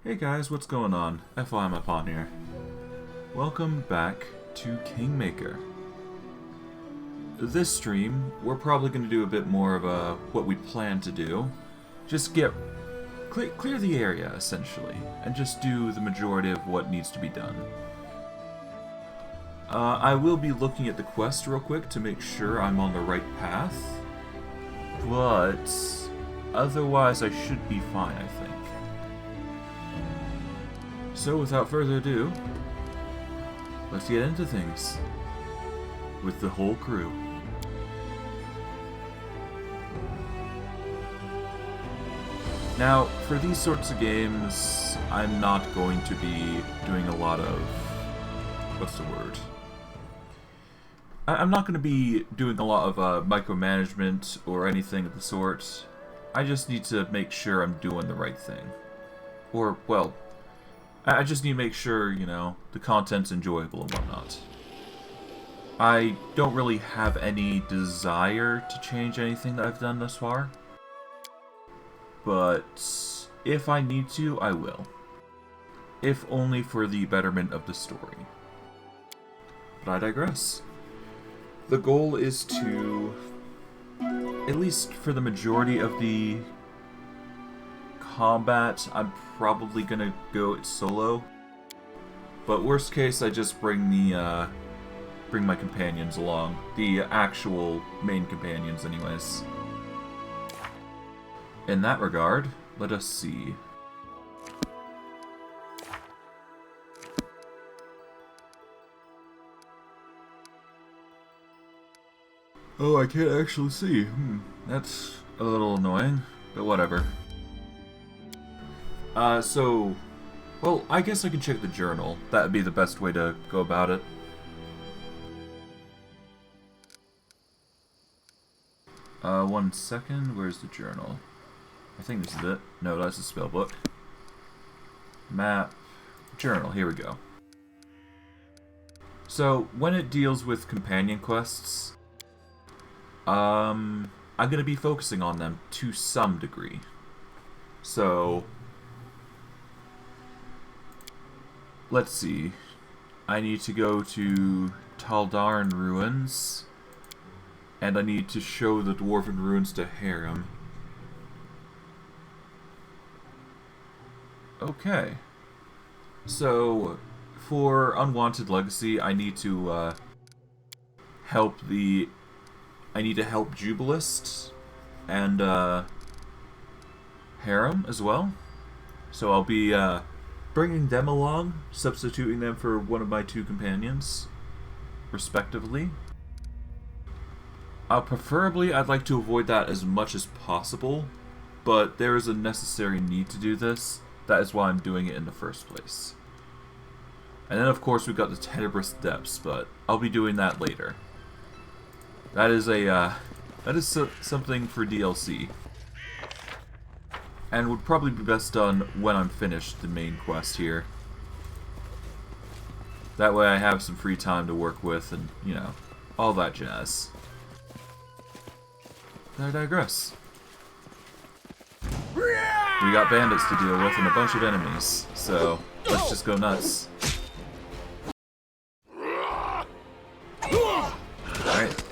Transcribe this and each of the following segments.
Hey guys, what's going on? FYI, upon here. Welcome back to Kingmaker. This stream, we're probably going to do a bit more of what we plan to do. Just clear the area, essentially, and just do the majority of what needs to be done. I will be looking at the quest real quick to make sure I'm on the right path, but otherwise I should be fine, I think. So without further ado, let's get into things with the whole crew. Now, for these sorts of games, I'm not going to be doing a lot of... what's the word? I'm not going to be doing a lot of micromanagement or anything of the sort. I just need to make sure I'm doing the right thing. Or, well, I just need to make sure, you know, the content's enjoyable and whatnot. I don't really have any desire to change anything that I've done thus far. But if I need to, I will. If only for the betterment of the story. But I digress. The goal is to, at least for the majority of the combat, I'm probably gonna go solo. But worst case, I just bring the bring my companions along, the actual main companions, anyways. In that regard, let us see. Oh, I can't actually see. That's a little annoying, but whatever. Well, I guess I can check the journal. That would be the best way to go about it. One second, where's the journal? I think this is it. No, that's the spell book. Map. Journal, here we go. So, when it deals with companion quests, I'm going to be focusing on them to some degree. So, let's see. I need to go to Dwarven Ruins, and I need to show the Dwarven Ruins to Harem. Okay. So, for Unwanted Legacy, I need to help Jubilist and Harem as well. So I'll be bringing them along, substituting them for one of my two companions, respectively. Preferably, I'd like to avoid that as much as possible, but there is a necessary need to do this. That is why I'm doing it in the first place. And then, of course, we've got the Tenebrous Depths, but I'll be doing that later. That is something for DLC. And would probably be best done when I'm finished the main quest here. That way I have some free time to work with and, you know, all that jazz. I digress. We got bandits to deal with and a bunch of enemies, so let's just go nuts. Alright.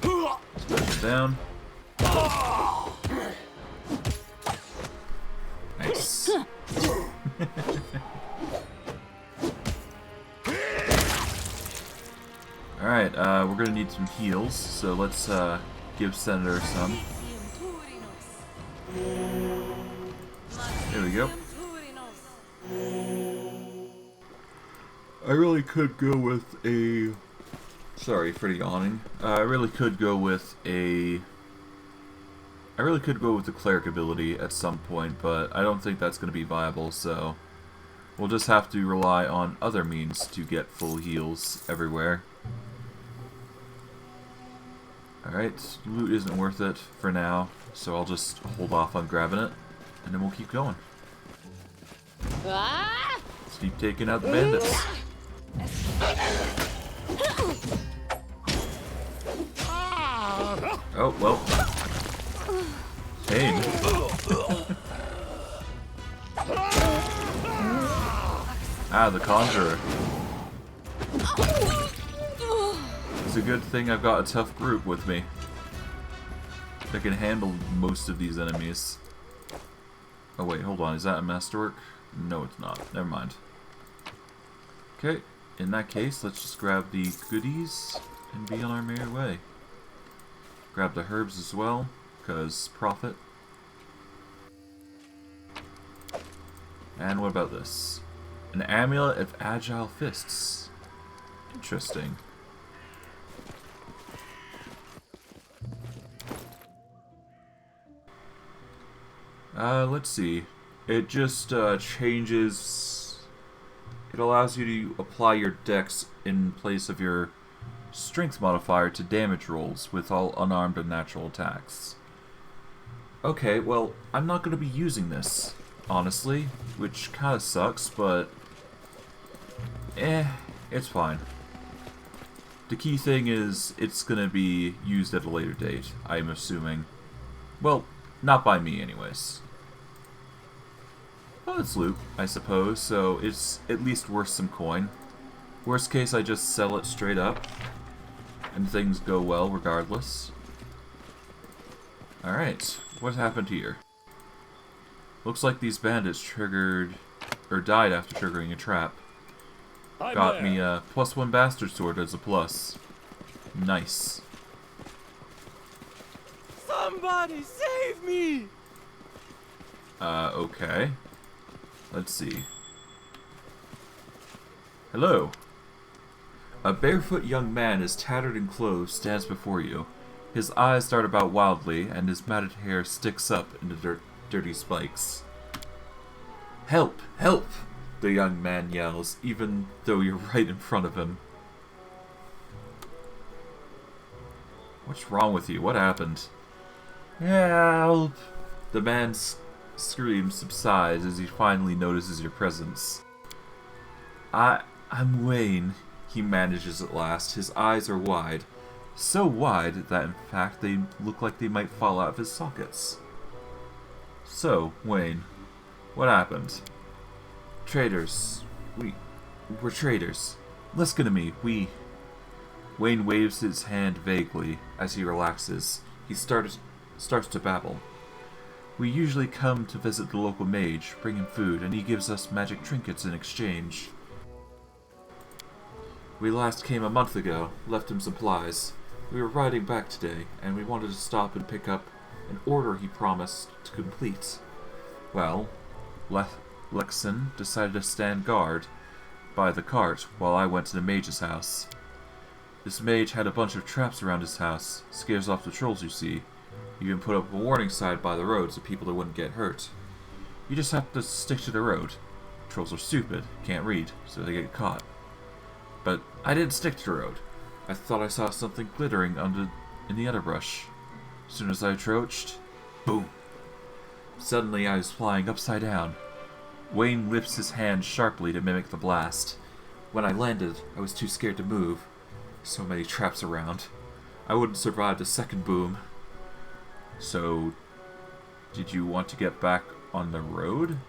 Push it down. Nice. Alright, we're gonna need some heals, so let's give Senator some. There we go. I really could go with a... Sorry for the yawning. I really could go with the cleric ability at some point, but I don't think that's going to be viable, so we'll just have to rely on other means to get full heals everywhere. Alright, loot isn't worth it for now, so I'll just hold off on grabbing it, and then we'll keep going. Let's keep taking out the bandits. Oh, well. Pain. Ah, the Conjurer. It's a good thing I've got a tough group with me. I can handle most of these enemies. Oh wait, hold on. Is that a masterwork? No, it's not. Never mind. Okay, in that case, let's just grab the goodies and be on our merry way. Grab the herbs as well, because profit. And what about this? An amulet of agile fists. Interesting. Let's see. It just changes. It allows you to apply your dex in place of your strength modifier to damage rolls with all unarmed and natural attacks. Okay, well, I'm not going to be using this, honestly, which kind of sucks, but it's fine. The key thing is it's going to be used at a later date, I'm assuming. Well, not by me anyways. Well, it's loot, I suppose, so it's at least worth some coin. Worst case, I just sell it straight up, and things go well regardless. Alright, what happened here? Looks like these bandits triggered, or died after triggering a trap. Got me a +1 bastard sword as a plus. Nice. Somebody save me! Okay. Let's see. Hello. A barefoot young man is tattered and clothed stands before you. His eyes dart about wildly, and his matted hair sticks up into dirty spikes. Help! Help! The young man yells, even though you're right in front of him. What's wrong with you? What happened? Help! The man's scream subsides as he finally notices your presence. I'm Wayne, he manages at last. His eyes are wide. So wide that in fact they look like they might fall out of his sockets. So, Wayne, what happened? Traitors. We're traitors. Listen to me, Wayne waves his hand vaguely as he relaxes. He starts to babble. We usually come to visit the local mage, bring him food, and he gives us magic trinkets in exchange. We last came a month ago, left him supplies. We were riding back today, and we wanted to stop and pick up an order he promised to complete. Well, Lexon decided to stand guard by the cart while I went to the mage's house. This mage had a bunch of traps around his house, scares off the trolls you see. You even put up a warning sign by the road so people wouldn't get hurt. You just have to stick to the road. Trolls are stupid, can't read, so they get caught. But I didn't stick to the road. I thought I saw something glittering in the underbrush. As soon as I approached, boom! Suddenly I was flying upside down. Wayne lifts his hand sharply to mimic the blast. When I landed, I was too scared to move. So many traps around. I wouldn't survive the second boom. So, did you want to get back on the road?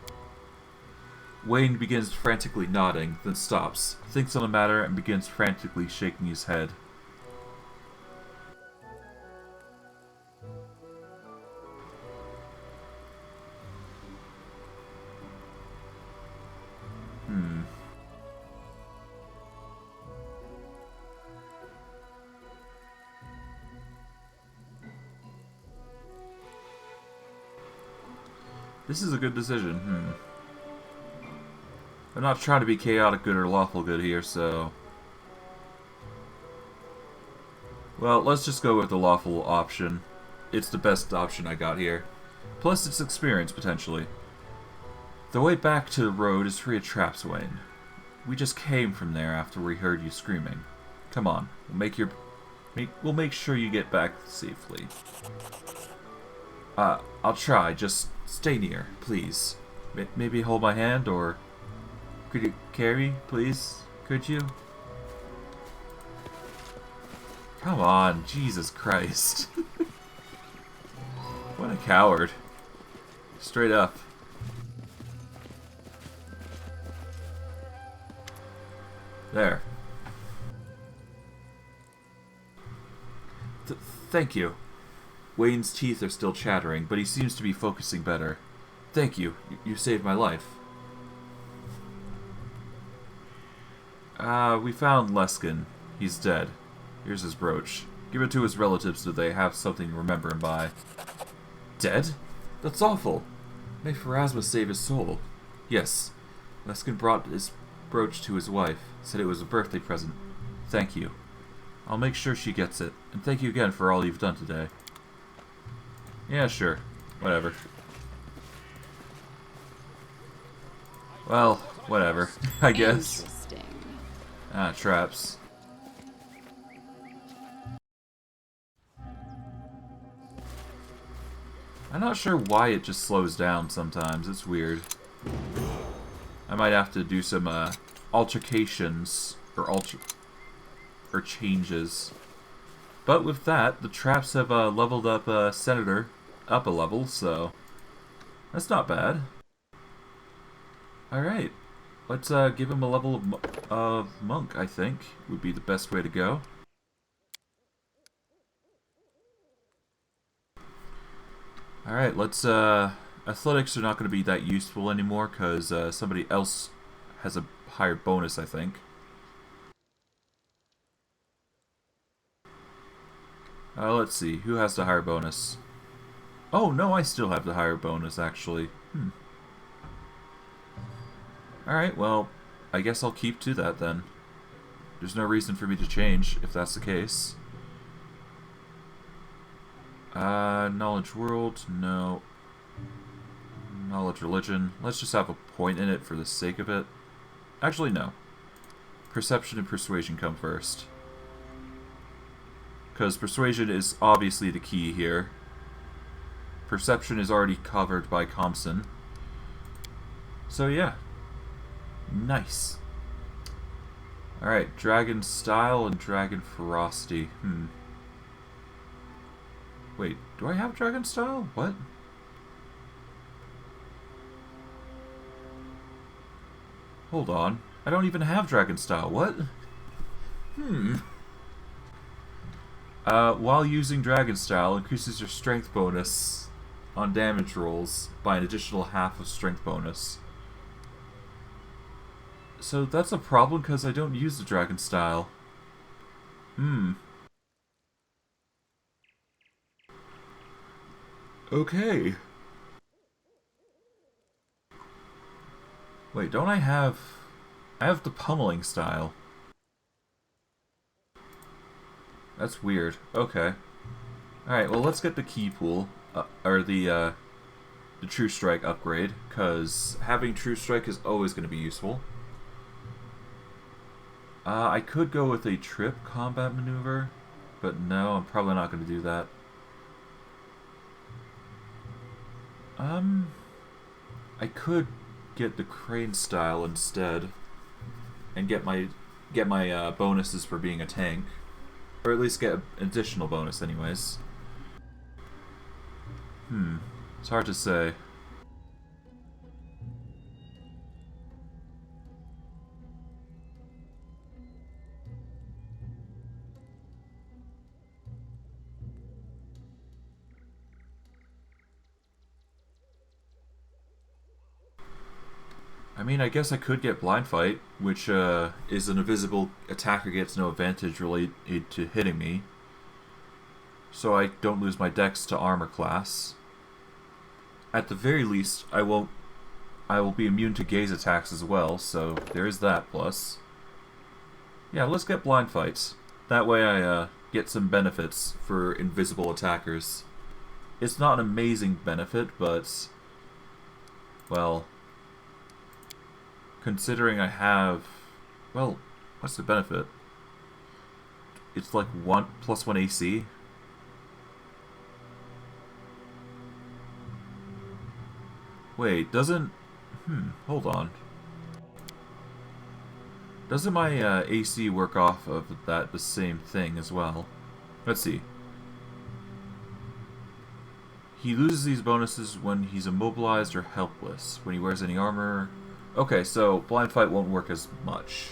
Wayne begins frantically nodding, then stops, thinks on the matter, and begins frantically shaking his head. This is a good decision. I'm not trying to be chaotic good or lawful good here, so... Well, let's just go with the lawful option. It's the best option I got here. Plus, it's experience, potentially. The way back to the road is free of traps, Wayne. We just came from there after we heard you screaming. Come on, we'll make sure you get back safely. I'll try, just stay near, please. Maybe hold my hand, or... Could you carry, please? Could you? Come on, Jesus Christ. What a coward. Straight up. There. Thank you. Wayne's teeth are still chattering, but he seems to be focusing better. Thank you. You saved my life. We found Leskin. He's dead. Here's his brooch. Give it to his relatives so they have something to remember him by. Dead? That's awful. May Pharasma save his soul. Yes. Leskin brought his brooch to his wife. Said it was a birthday present. Thank you. I'll make sure she gets it. And thank you again for all you've done today. Yeah, sure. Whatever. Well, whatever. I guess. Interesting. Ah, traps. I'm not sure why it just slows down sometimes. It's weird. I might have to do some altercations or changes. But with that, the traps have leveled up Senator up a level, so that's not bad. Alright, let's give him a level of monk, I think, would be the best way to go. Alright, let's, athletics are not going to be that useful anymore, because somebody else has a higher bonus, I think. Let's see, who has the higher bonus? Oh, no, I still have the higher bonus, actually. Alright, well, I guess I'll keep to that, then. There's no reason for me to change, if that's the case. Knowledge world, no. Knowledge religion. Let's just have a point in it for the sake of it. Actually, no. Perception and persuasion come first. Because persuasion is obviously the key here. Perception is already covered by Compson. So yeah. Nice. Alright, dragon style and dragon ferocity. Wait, do I have dragon style? What? Hold on. I don't even have dragon style. What? While using dragon style, increases your strength bonus on damage rolls by an additional half of strength bonus. So that's a problem because I don't use the dragon style. Okay. Wait, don't I have... I have the pummeling style. That's weird. Okay. Alright, well let's get the key pool, or the True Strike upgrade, because having True Strike is always going to be useful. I could go with a trip combat maneuver, but no, I'm probably not going to do that. I could get the crane style instead, and get my bonuses for being a tank, or at least get an additional bonus, anyways. It's hard to say. I mean, I guess I could get blind fight, which is an invisible attacker gets no advantage related to hitting me, so I don't lose my dex to armor class. At the very least, I will be immune to gaze attacks as well, so there is that plus. Yeah, let's get blind fights. That way I get some benefits for invisible attackers. It's not an amazing benefit, but, well, considering I have, well, what's the benefit? It's like +1 AC. Wait, doesn't... hold on. Doesn't my AC work off of that the same thing as well? Let's see. He loses these bonuses when he's immobilized or helpless. When he wears any armor... Okay, so blind fight won't work as much.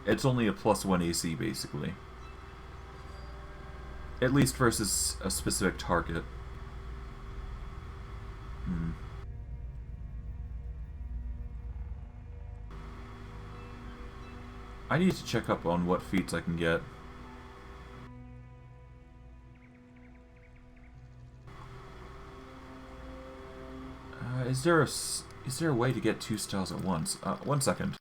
It's only a +1 AC, basically. At least versus a specific target. I need to check up on what feats I can get. Is there a way to get 2 styles at once? 1 second.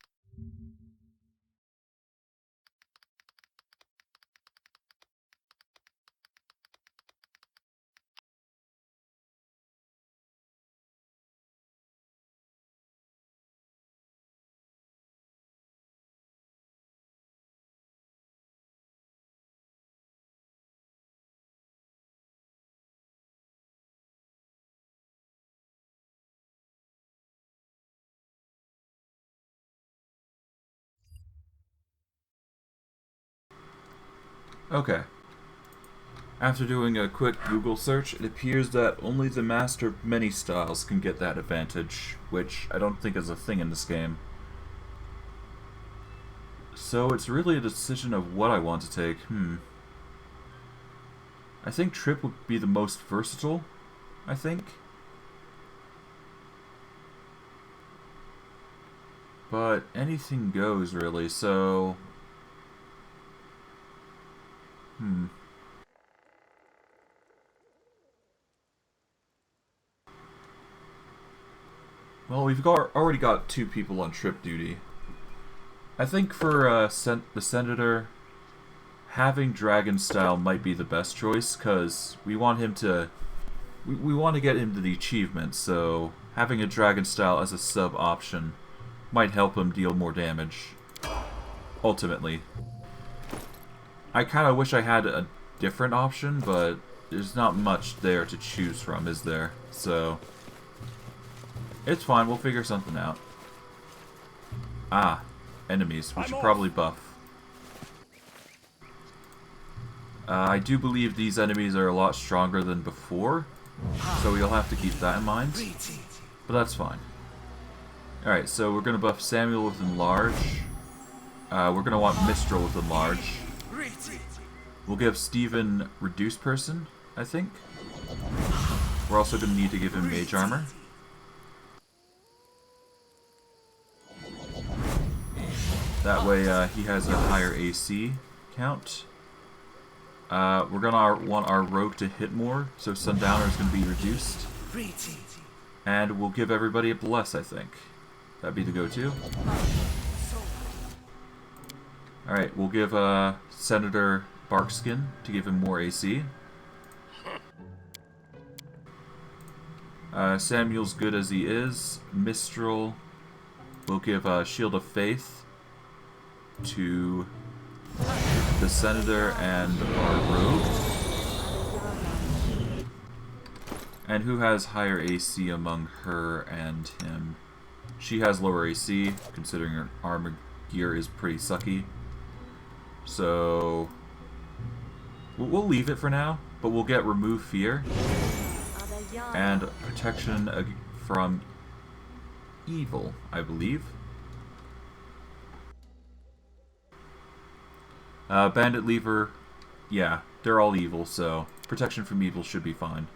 Okay. After doing a quick Google search, it appears that only the Master of Many Styles can get that advantage, which I don't think is a thing in this game. So it's really a decision of what I want to take. I think Trip would be the most versatile, I think. But anything goes, really, so... Well, we've already got 2 people on trip duty. I think for the Senator, having Dragon Style might be the best choice, because we want him to... We want to get him to the achievement, so having a Dragon Style as a sub option might help him deal more damage, ultimately. I kind of wish I had a different option, but there's not much there to choose from, is there? So... it's fine, we'll figure something out. Ah, enemies. We should probably buff. I do believe these enemies are a lot stronger than before, so we'll have to keep that in mind. But that's fine. Alright, so we're going to buff Samuel with Enlarge. We're going to want Mistral with Enlarge. We'll give Steven Reduced Person, I think. We're also going to need to give him Mage Armor. That way he has a higher AC count. We're going to want our Rogue to hit more, so Sundowner is going to be reduced. And we'll give everybody a Bless, I think. That'd be the go-to. Alright, we'll give Senator Barkskin to give him more AC. Samuel's good as he is. Mistral, we'll give Shield of Faith to the Senator and our Rogue. And who has higher AC among her and him? She has lower AC, considering her armor gear is pretty sucky. So we'll leave it for now, but we'll get Remove Fear and Protection from Evil, I believe. Bandit Lever, yeah, they're all evil, so Protection from Evil should be fine.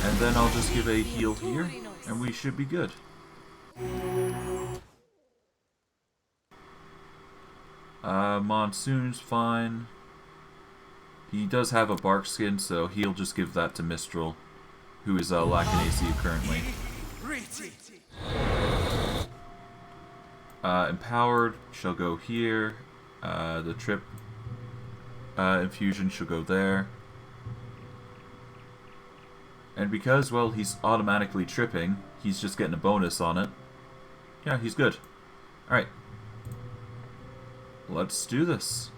And then I'll just give a heal here, and we should be good. Monsoon's fine. He does have a bark skin, so he'll just give that to Mistral, who is lacking AC currently. Empowered shall go here. The Trip infusion shall go there. And because, well, he's automatically tripping, he's just getting a bonus on it. Yeah, he's good. Alright. Let's do this.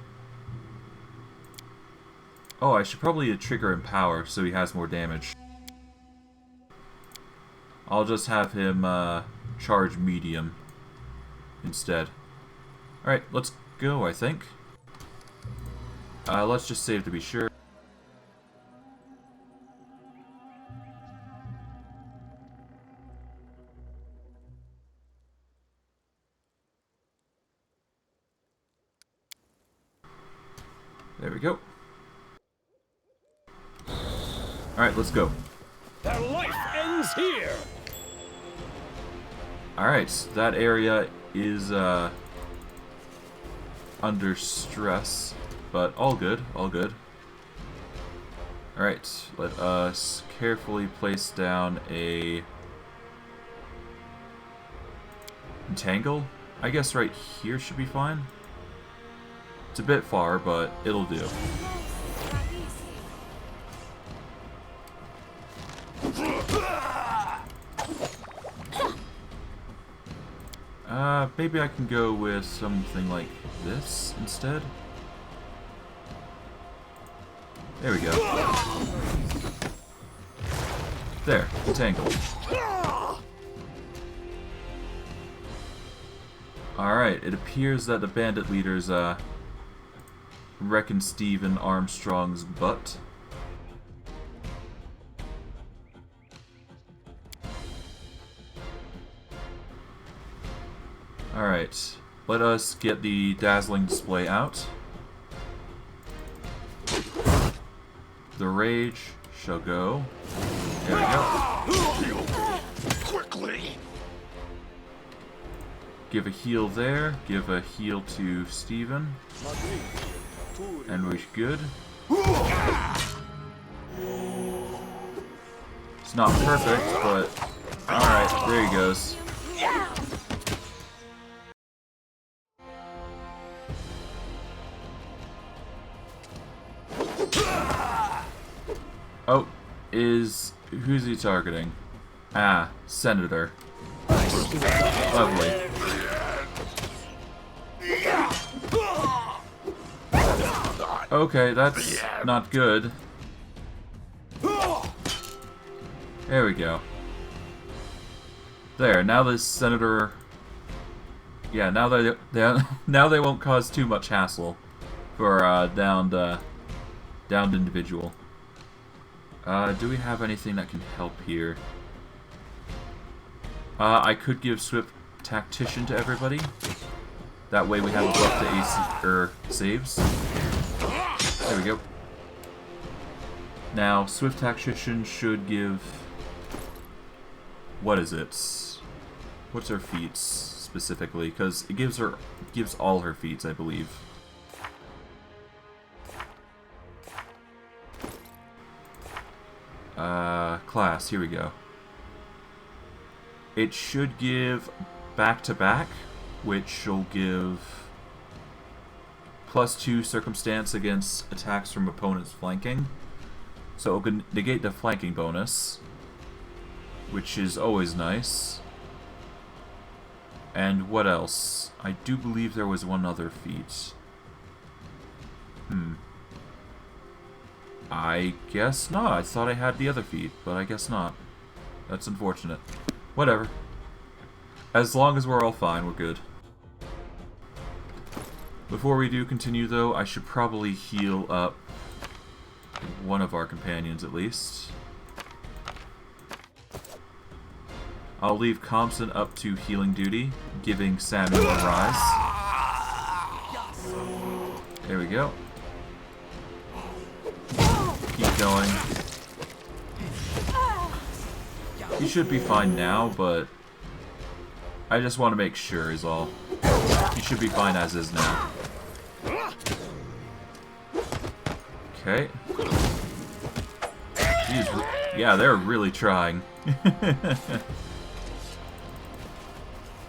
Oh, I should probably trigger Empower so he has more damage. I'll just have him charge medium instead. Alright, let's go, I think. Let's just save to be sure. There we go. Alright, let's go. Their life ends here. Alright, that area is under stress, but all good, all good. Alright, let us carefully place down a entangle. I guess right here should be fine. It's a bit far, but it'll do. Maybe I can go with something like this instead. There we go. There, entangled. Alright, it appears that the bandit leaders, reckon Stephen Armstrong's butt. Alright, let us get the dazzling display out. The rage shall go. There we go. Quickly. Give a heal there. Give a heal to Stephen. And we're good. It's not perfect, but alright, there he goes. Oh, who's he targeting? Ah, Senator. Lovely. Okay, that's not good. There we go. There, now this Senator... Yeah, now they won't cause too much hassle for downed individual. Do we have anything that can help here? I could give Swift Tactician to everybody. That way we have a buff to AC saves. There we go. Now, Swift Tactician should give... What is it? What's her feats specifically? Because it gives all her feats, I believe. Class, here we go. It should give back-to-back, which will give +2 circumstance against attacks from opponents flanking. So it can negate the flanking bonus, which is always nice. And what else? I do believe there was one other feat. I guess not. I thought I had the other feat, but I guess not. That's unfortunate. Whatever. As long as we're all fine, we're good. Before we do continue, though, I should probably heal up one of our companions, at least. I'll leave Compson up to healing duty, giving Samuel a rise. There we go. Keep going. He should be fine now, but I just want to make sure is all. He should be fine as is now. Okay. Jeez, yeah, they're really trying.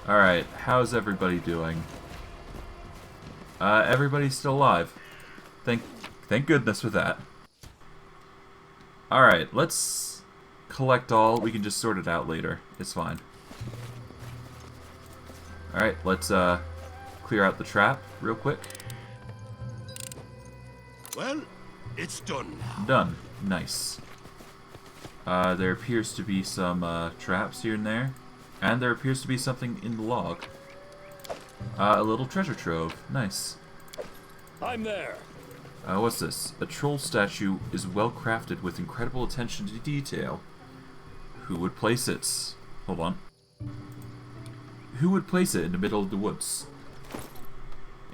Alright, how's everybody doing? Everybody's still alive. Thank goodness for that. Alright, let's collect all. We can just sort it out later. It's fine. Alright, let's clear out the trap real quick. Well, it's done now. Done. Nice. There appears to be some traps here and there. And there appears to be something in the log. A little treasure trove. Nice. I'm there. What's this? A troll statue is well crafted with incredible attention to detail. Who would place it? Hold on. Who would place it in the middle of the woods?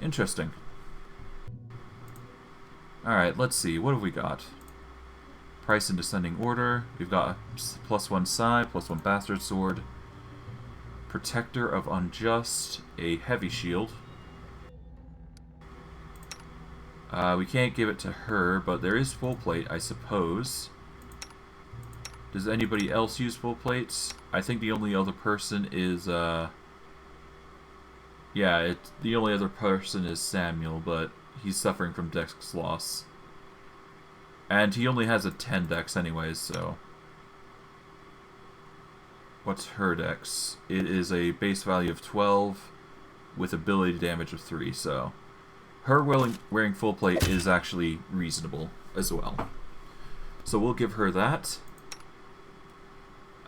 Interesting. Alright, let's see. What have we got? Price in descending order. We've got a +1 side, +1 bastard sword. Protector of unjust. A heavy shield. We can't give it to her, but there is full plate, I suppose. Does anybody else use full plates? I think the only other person is, the only other person is Samuel, but he's suffering from dex loss. And he only has a 10 dex anyways, so... What's her dex? It is a base value of 12 with ability damage of 3, so... Her wearing full plate is actually reasonable as well. So we'll give her that.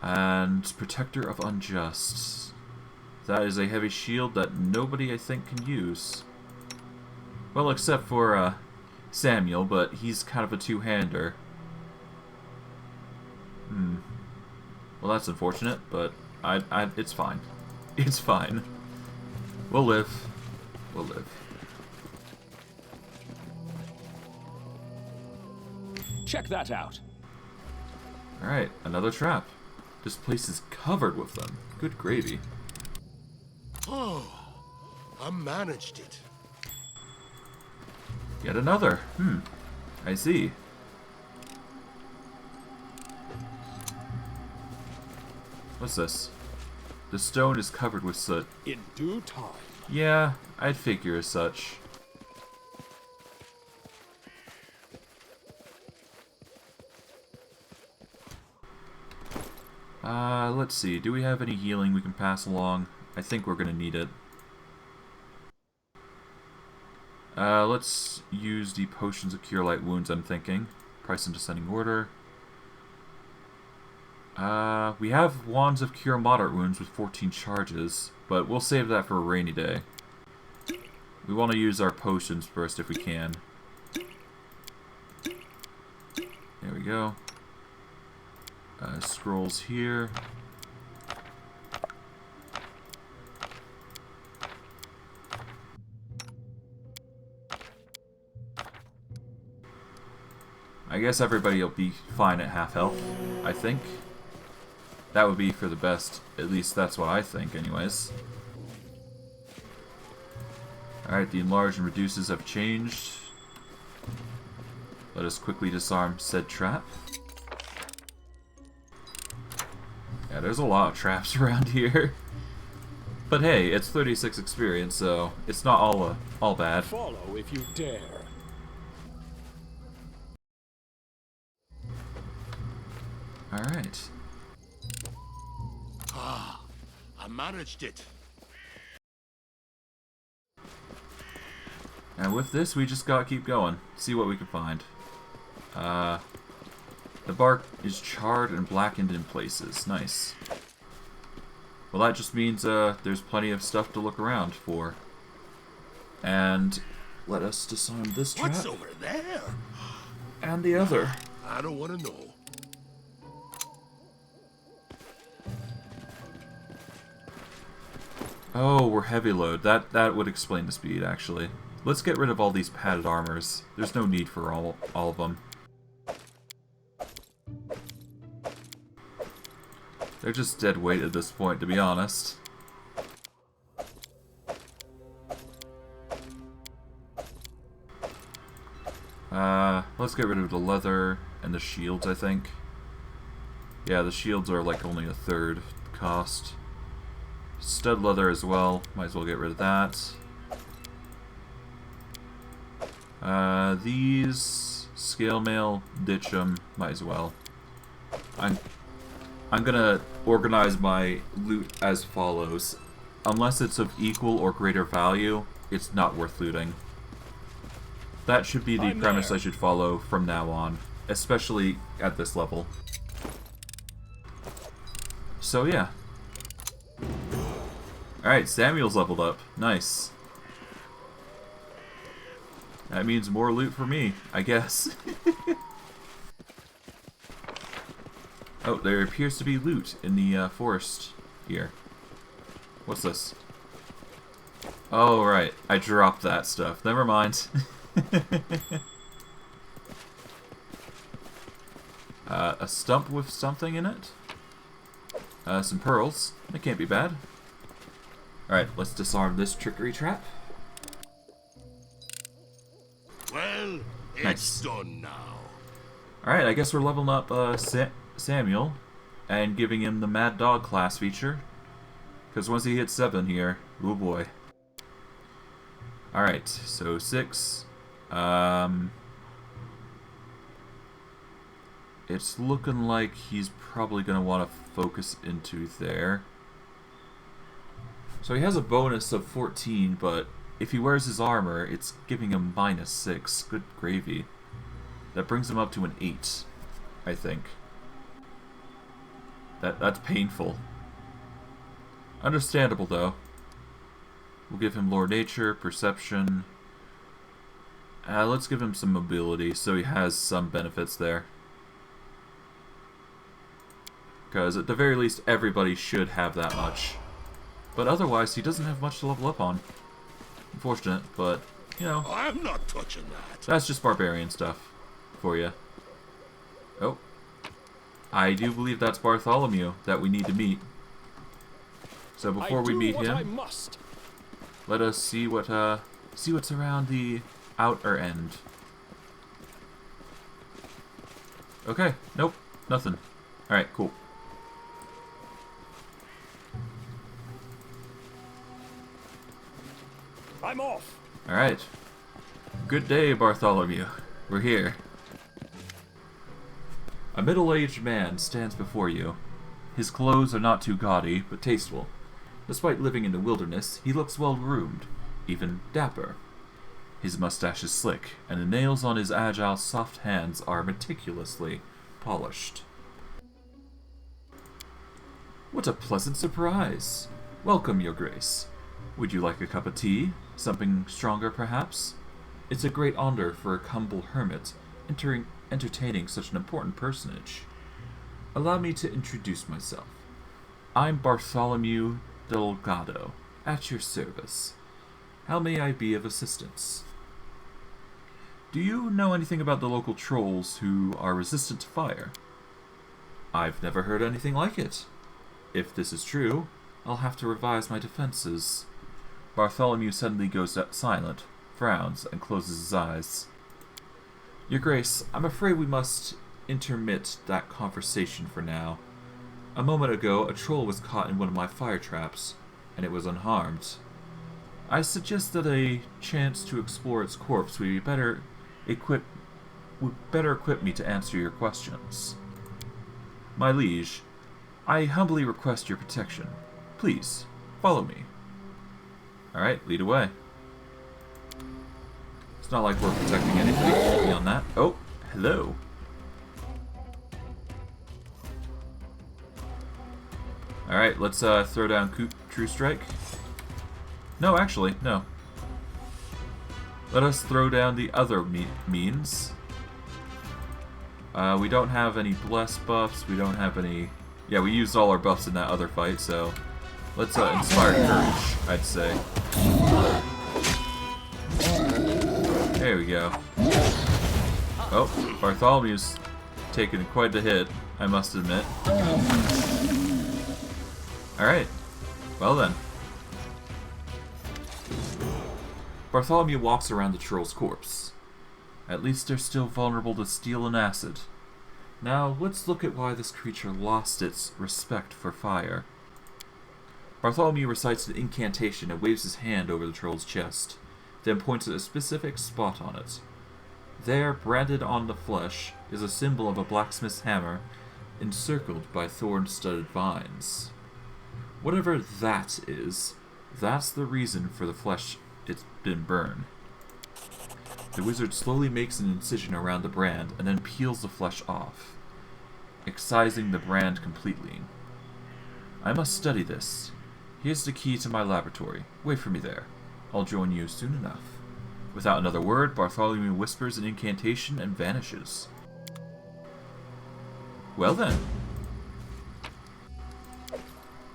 And Protector of Unjust. That is a heavy shield that nobody, I think, can use. Well, except for Samuel, but he's kind of a two-hander. Well, that's unfortunate, but it's fine. It's fine. We'll live. We'll live. Check that out. Alright, another trap. This place is covered with them. Good gravy. Oh, I managed it. Yet another. I see. What's this? The stone is covered with soot. In due time. Yeah, I'd figure as such. Let's see. Do we have any healing we can pass along? I think we're gonna need it. Let's use the potions of cure light wounds, I'm thinking. Price in descending order. We have wands of cure moderate wounds with 14 charges, but we'll save that for a rainy day. We want to use our potions first if we can. There we go. Scrolls here. I guess everybody will be fine at half health, I think. That would be for the best. At least that's what I think, anyways. Alright, the enlarge and reduces have changed. Let us quickly disarm said trap. Yeah, there's a lot of traps around here. But hey, it's 36 experience, so it's not all bad. Follow if you dare. Alright. Ah, I managed it. And with this, we just gotta keep going. See what we can find. The bark is charred and blackened in places. Nice. Well, that just means there's plenty of stuff to look around for. And let us disarm this trap. What's over there? And the other. I don't want to know. Oh, we're heavy load. That would explain the speed, actually. Let's get rid of all these padded armors. There's no need for all of them. They're just dead weight at this point, to be honest. Let's get rid of the leather and the shields, I think. Yeah, the shields are like only a third cost. Stud leather as well. Might as well get rid of that. These scale mail, ditch them. Might as well. I'm gonna organize my loot as follows. Unless it's of equal or greater value, it's not worth looting. That should be the premise I should follow from now on, especially at this level. So yeah. Alright, Samuel's leveled up. Nice. That means more loot for me, I guess. Oh, there appears to be loot in the forest here. What's this? Oh, right. I dropped that stuff. Never mind. a stump with something in it. Some pearls. That can't be bad. Alright, let's disarm this trickery trap. Well, it's Nice. done now. Alright, I guess we're leveling up Samuel and giving him the Mad Dog class feature. Because once he hits 7 here, oh boy. Alright, so 6. It's looking like he's probably going to want to focus into there. So he has a bonus of 14, but if he wears his armor, it's giving him -6. Good gravy. That brings him up to an 8, I think. That's painful. Understandable, though. We'll give him Lore Nature, Perception. Let's give him some mobility, so he has some benefits there. Because at the very least, everybody should have that much. But otherwise, he doesn't have much to level up on. Unfortunate, but, you know. I'm not touching that. That's just barbarian stuff for you. Oh. I do believe that's Bartholomew that we need to meet. So before we meet him, let us see what's around the outer end. Okay, nope, nothing. Alright, cool. I'm off. Alright. Good day, Bartholomew. We're here. A middle-aged man stands before you. His clothes are not too gaudy, but tasteful. Despite living in the wilderness, he looks well-groomed, even dapper. His mustache is slick, and the nails on his agile, soft hands are meticulously polished. What a pleasant surprise! Welcome, Your Grace. Would you like a cup of tea? Something stronger, perhaps? It's a great honor for a humble hermit entertaining such an important personage. Allow me to introduce myself. I'm Bartholomew Delgado, at your service. How may I be of assistance? Do you know anything about the local trolls who are resistant to fire? I've never heard anything like it. If this is true, I'll have to revise my defenses. Bartholomew suddenly goes silent, frowns, and closes his eyes. Your Grace, I'm afraid we must intermit that conversation for now. A moment ago, a troll was caught in one of my fire traps, and it was unharmed. I suggest that a chance to explore its corpse would better equip me to answer your questions. My liege, I humbly request your protection. Please, follow me. Alright, lead away. It's not like we're protecting anything beyond that. Oh, hello. Alright, let's throw down True Strike. No, actually, no. Let us throw down the other means. We don't have any Bless buffs, we don't have any... Yeah, we used all our buffs in that other fight, so... Let's Inspire Courage, I'd say. There we go. Oh, Bartholomew's taken quite a hit, I must admit. Alright. Well then. Bartholomew walks around the troll's corpse. At least they're still vulnerable to steel and acid. Now, let's look at why this creature lost its respect for fire. Bartholomew recites an incantation and waves his hand over the troll's chest, then points at a specific spot on it. There, branded on the flesh, is a symbol of a blacksmith's hammer, encircled by thorn-studded vines. Whatever that is, that's the reason for the flesh it's been burned. The wizard slowly makes an incision around the brand and then peels the flesh off, excising the brand completely. I must study this. Here's the key to my laboratory. Wait for me there. I'll join you soon enough. Without another word, Bartholomew whispers an incantation and vanishes. Well then.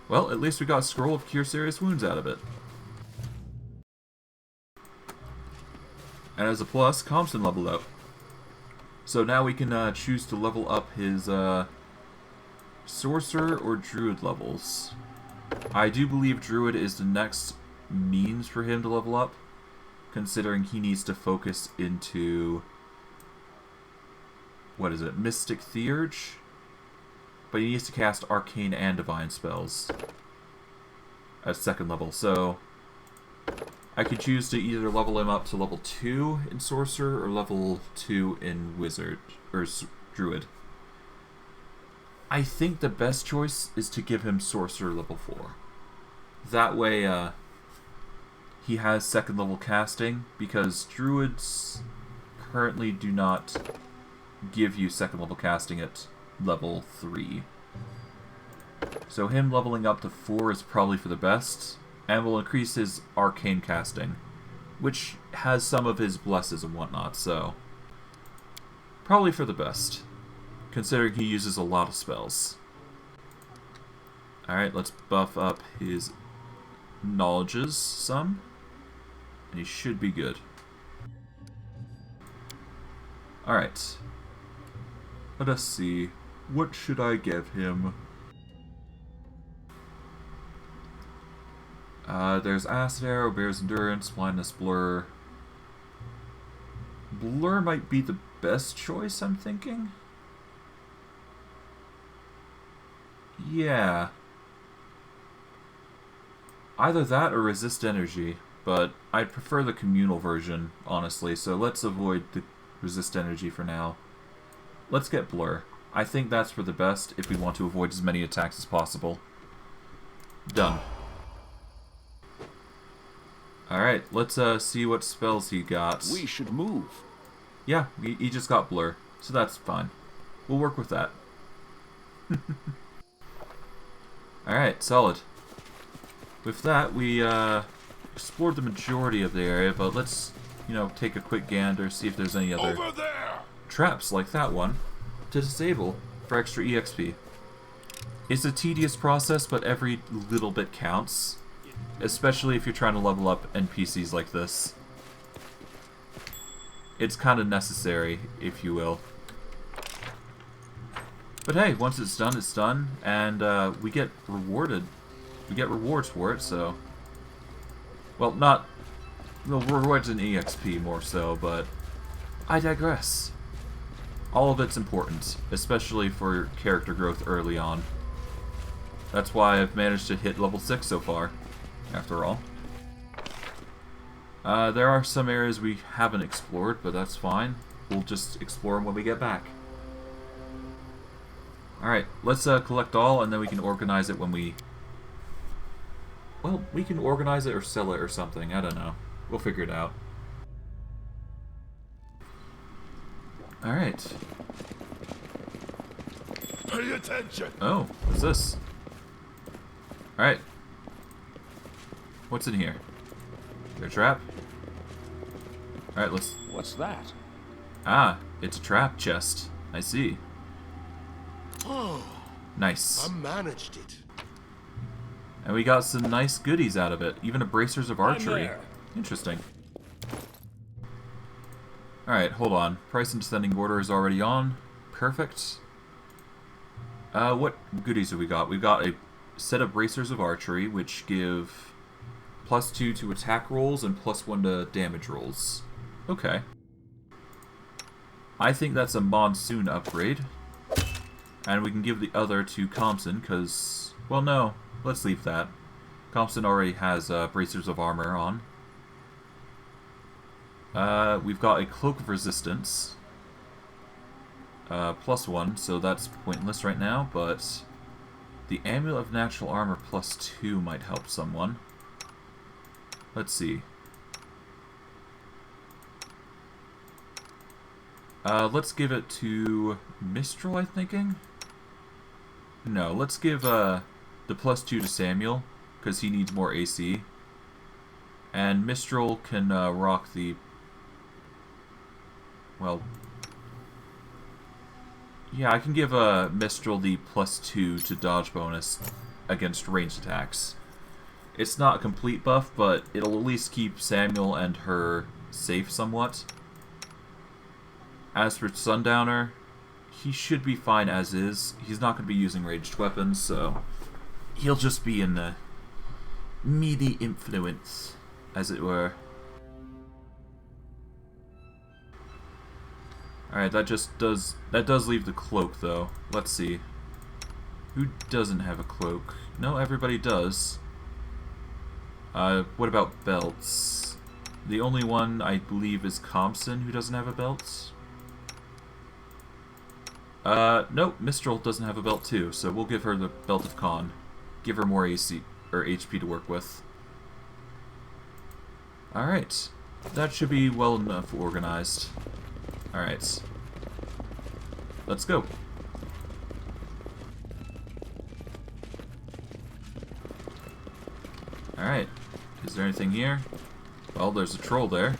Well, at least we got a scroll of Cure Serious Wounds out of it. And as a plus, Compton leveled up. So now we can choose to level up his sorcerer or druid levels. I do believe druid is the next means for him to level up, considering he needs to focus into, what is it, Mystic Theurge? But he needs to cast arcane and divine spells at 2nd level, so I could choose to either level him up to level 2 in sorcerer or level 2 in wizard or druid. I think the best choice is to give him sorcerer level 4. That way he has 2nd level casting, because druids currently do not give you 2nd level casting at level 3. So him leveling up to 4 is probably for the best, and will increase his arcane casting, which has some of his blesses and whatnot, so probably for the best, considering he uses a lot of spells. Alright, let's buff up his knowledges some, and he should be good. Alright, let us see, what should I give him? There's Acid Arrow, Bear's Endurance, Blindness, Blur. Blur might be the best choice, I'm thinking. Yeah. Either that or Resist Energy, but I'd prefer the communal version, honestly, so let's avoid the Resist Energy for now. Let's get Blur. I think that's for the best if we want to avoid as many attacks as possible. Done. Alright, let's see what spells he got. We should move. Yeah, he just got Blur, so that's fine. We'll work with that. Alright, solid. With that, we explored the majority of the area, but let's, take a quick gander, see if there's any other traps like that one to disable for extra EXP. It's a tedious process, but every little bit counts. Especially if you're trying to level up NPCs like this. It's kind of necessary, if you will. But hey, once it's done, and we get rewarded. We get rewards for it, so... Well, not... Well, rewards in EXP more so, but... I digress. All of it's important, especially for character growth early on. That's why I've managed to hit level 6 so far. After all. There are some areas we haven't explored, but that's fine. We'll just explore them when we get back. Alright, let's collect all, and then we can organize it when we... Well, we can organize it or sell it or something. I don't know. We'll figure it out. Alright. Pay attention. Oh, what's this? Alright. What's in here? Is there a trap? Alright, let's... What's that? Ah, it's a trap chest. I see. Oh, Nice. I managed it. And we got some nice goodies out of it. Even a bracers of archery. Interesting. Alright, hold on. Price and descending order is already on. Perfect. What goodies have we got? We've got a set of bracers of archery, which give +2 to attack rolls and +1 to damage rolls. Okay. I think that's a monsoon upgrade. And we can give the other to Compson, because... Well, no. Let's leave that. Compson already has bracers of armor on. We've got a Cloak of Resistance. +1, so that's pointless right now, but... The Amulet of Natural Armor +2 might help someone. Let's see. Let's give it to Mistral, I'm thinking? No, let's give the +2 to Samuel, because he needs more AC. And Mistral can rock the... Well... Yeah, I can give Mistral the +2 to dodge bonus against ranged attacks. It's not a complete buff, but it'll at least keep Samuel and her safe somewhat. As for Sundowner, he should be fine as is. He's not going to be using ranged weapons, so he'll just be in the meaty influence, as it were. Alright, that does leave the cloak, though. Let's see. Who doesn't have a cloak? No, everybody does. What about belts? The only one, I believe, is Compson, who doesn't have a belt. Nope, Mistral doesn't have a belt, too, so we'll give her the Belt of Con. Give her more AC, or HP to work with. Alright. That should be well enough organized. Alright. Let's go. Alright. Is there anything here? Well, there's a troll there.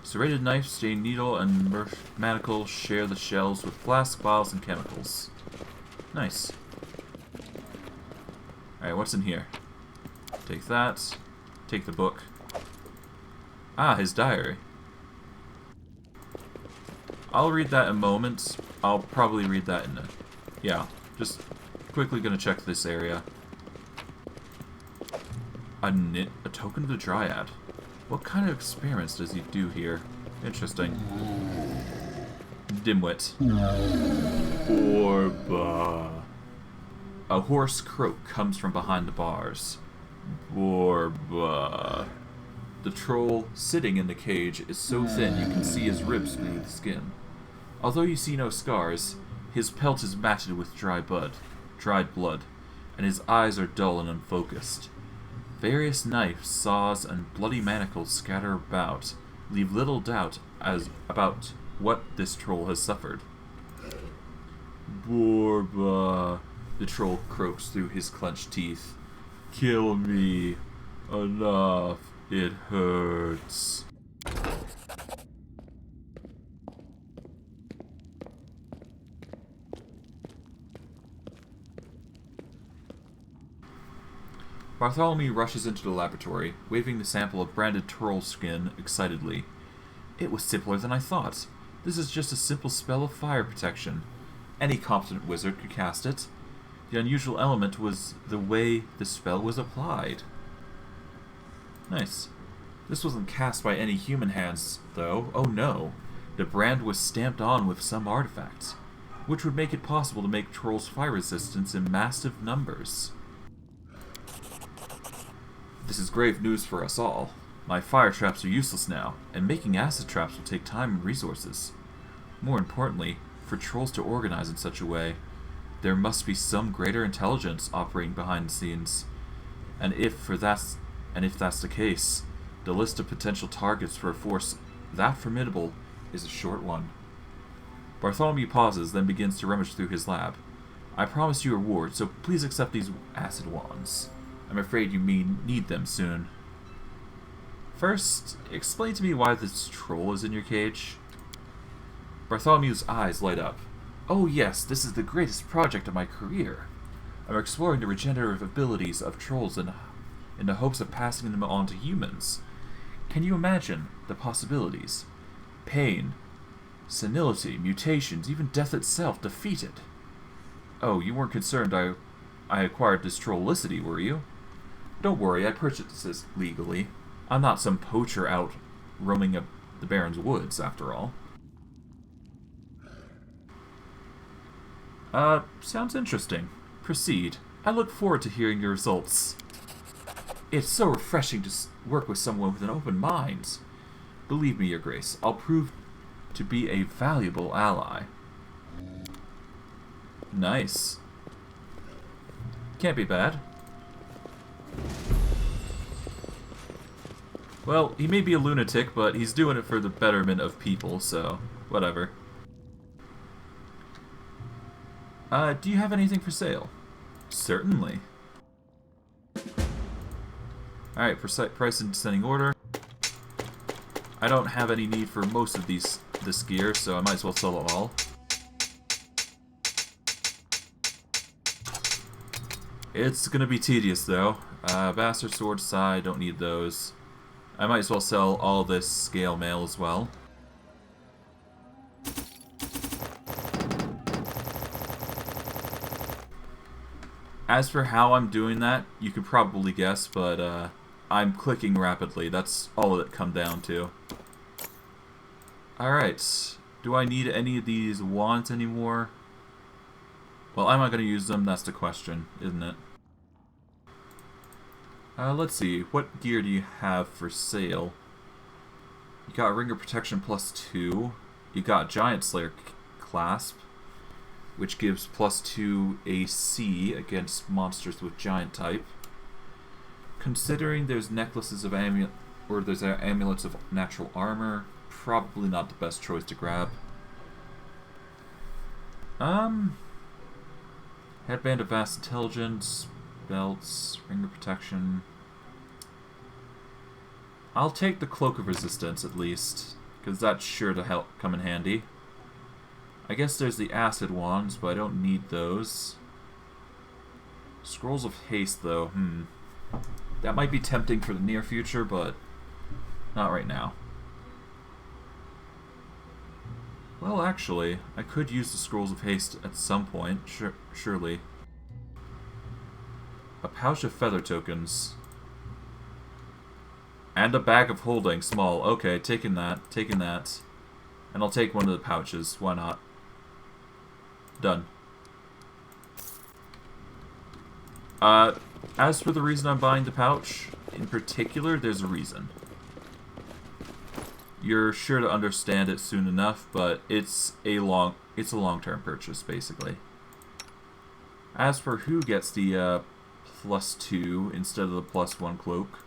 Serrated knife, stained needle, and manacle share the shells with flask, vials, and chemicals. Nice. Alright, what's in here? Take that. Take the book. Ah, his diary. I'll read that in a moment. I'll probably read that in a... Yeah, just quickly gonna check this area. A token of the Dryad. What kind of experiments does he do here? Interesting. Dimwit. Borba. A hoarse croak comes from behind the bars. Borba. The troll sitting in the cage is so thin you can see his ribs through the skin. Although you see no scars, his pelt is matted with dried blood, and his eyes are dull and unfocused. Various knives, saws, and bloody manacles scatter about, leave little doubt about what this troll has suffered. Borba, the troll croaks through his clenched teeth. Kill me. Enough. It hurts. Bartholomew rushes into the laboratory, waving the sample of branded troll skin excitedly. It was simpler than I thought. This is just a simple spell of fire protection. Any competent wizard could cast it. The unusual element was the way the spell was applied. Nice. This wasn't cast by any human hands, though. Oh no. The brand was stamped on with some artifact, which would make it possible to make trolls fire resistance in massive numbers. This is grave news for us all. My fire traps are useless now, and making acid traps will take time and resources. More importantly, for trolls to organize in such a way, there must be some greater intelligence operating behind the scenes. And if that's the case, the list of potential targets for a force that formidable is a short one. Bartholomew pauses, then begins to rummage through his lab. I promised you a reward, so please accept these acid wands. I'm afraid you need them soon. First, explain to me why this troll is in your cage. Bartholomew's eyes light up. Oh yes, this is the greatest project of my career. I'm exploring the regenerative abilities of trolls in the hopes of passing them on to humans. Can you imagine the possibilities? Pain, senility, mutations, even death itself defeated. Oh, you weren't concerned I acquired this trollicity, were you? Don't worry, I purchased this legally. I'm not some poacher out roaming up the Baron's woods, after all. Sounds interesting. Proceed. I look forward to hearing your results. It's so refreshing to work with someone with an open mind. Believe me, Your Grace, I'll prove to be a valuable ally. Nice. Can't be bad. Well, he may be a lunatic, but he's doing it for the betterment of people, so whatever. Do you have anything for sale? Certainly. Alright, price and descending order. I don't have any need for most of this gear, so I might as well sell it all. It's gonna be tedious, though. Bastard Sword, Sai, don't need those. I might as well sell all this scale mail as well. As for how I'm doing that, you can probably guess, but I'm clicking rapidly. That's all it come down to. Alright. Do I need any of these wands anymore? Well, am I going to use them? That's the question, isn't it? Let's see. What gear do you have for sale? You got Ring of Protection +2. You got Giant Slayer Clasp, which gives +2 AC against monsters with Giant type. Considering there's necklaces of there's amulets of natural armor, probably not the best choice to grab. Headband of Vast Intelligence, belts, Ring of Protection. I'll take the Cloak of Resistance at least, because that's sure to come in handy. I guess there's the Acid Wands, but I don't need those. Scrolls of Haste, though, that might be tempting for the near future, but not right now. Well, actually, I could use the Scrolls of Haste at some point, surely. A pouch of feather tokens. And a bag of holding, small. Okay, taking that. And I'll take one of the pouches, why not? Done. As for the reason I'm buying the pouch, in particular, there's a reason. You're sure to understand it soon enough, but it's a long-term purchase, basically. As for who gets the +2 instead of the +1 cloak,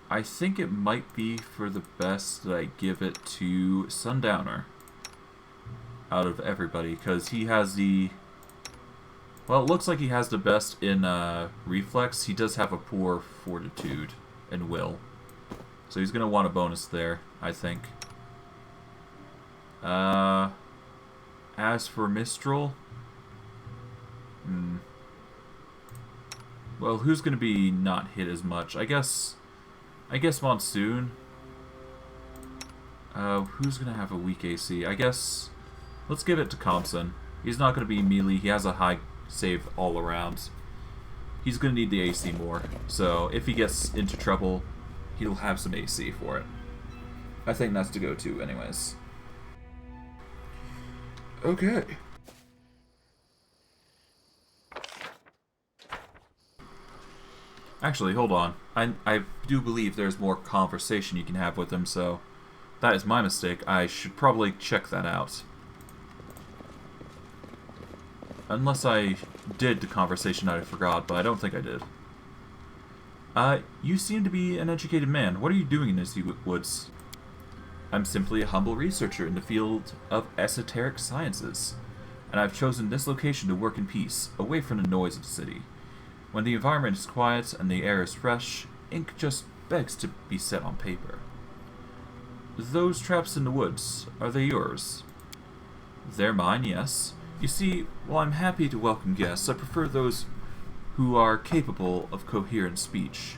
I think it might be for the best that I give it to Sundowner out of everybody, because he has the... Well, it looks like he has the best in reflex. He does have a poor fortitude and will. So he's going to want a bonus there, I think. As for Mistral... Well, who's going to be not hit as much? I guess Monsoon. Who's going to have a weak AC? I guess... Let's give it to Compson. He's not going to be melee. He has a high save all around. He's going to need the AC more. So if he gets into trouble, he'll have some AC for it. I think that's the go-to anyways. Okay. Actually, hold on. I do believe there's more conversation you can have with him, so that is my mistake. I should probably check that out. Unless I did the conversation that I forgot, but I don't think I did. You seem to be an educated man. What are you doing in these woods? I'm simply a humble researcher in the field of esoteric sciences, and I've chosen this location to work in peace, away from the noise of the city. When the environment is quiet and the air is fresh, ink just begs to be set on paper. Those traps in the woods, are they yours? They're mine, yes. You see, while I'm happy to welcome guests, I prefer those who are capable of coherent speech.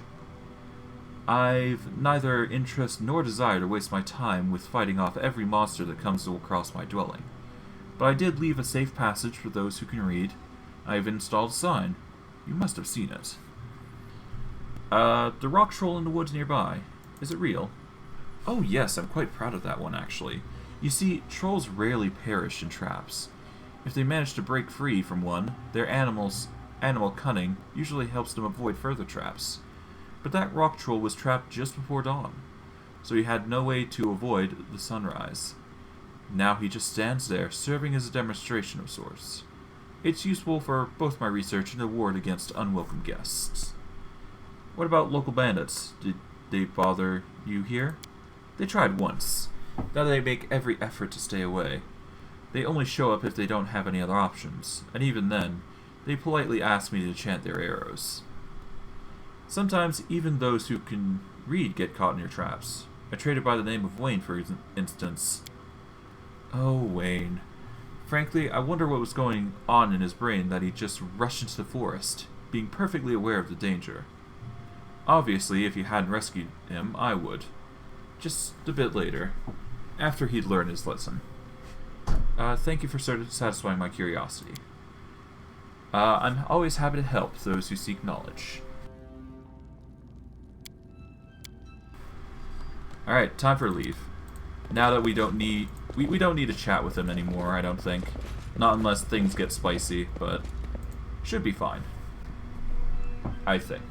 I've neither interest nor desire to waste my time with fighting off every monster that comes across my dwelling. But I did leave a safe passage for those who can read. I've installed a sign. You must have seen it. The rock troll in the woods nearby. Is it real? Oh yes, I'm quite proud of that one, actually. You see, trolls rarely perish in traps. If they manage to break free from one, their animal cunning usually helps them avoid further traps. But that rock troll was trapped just before dawn, so he had no way to avoid the sunrise. Now he just stands there, serving as a demonstration of sorts. It's useful for both my research and a ward against unwelcome guests. What about local bandits? Did they bother you here? They tried once. Now they make every effort to stay away. They only show up if they don't have any other options, and even then, they politely ask me to chant their arrows. Sometimes even those who can read get caught in your traps. A trader by the name of Wayne, for instance. Oh, Wayne. Frankly, I wonder what was going on in his brain that he just rushed into the forest, being perfectly aware of the danger. Obviously, if you hadn't rescued him, I would. Just a bit later. after he'd learned his lesson. Thank you for satisfying my curiosity. I'm always happy to help those who seek knowledge. Alright, time for leave. Now that we don't need to chat with him anymore, I don't think. Not unless things get spicy, but should be fine. I think.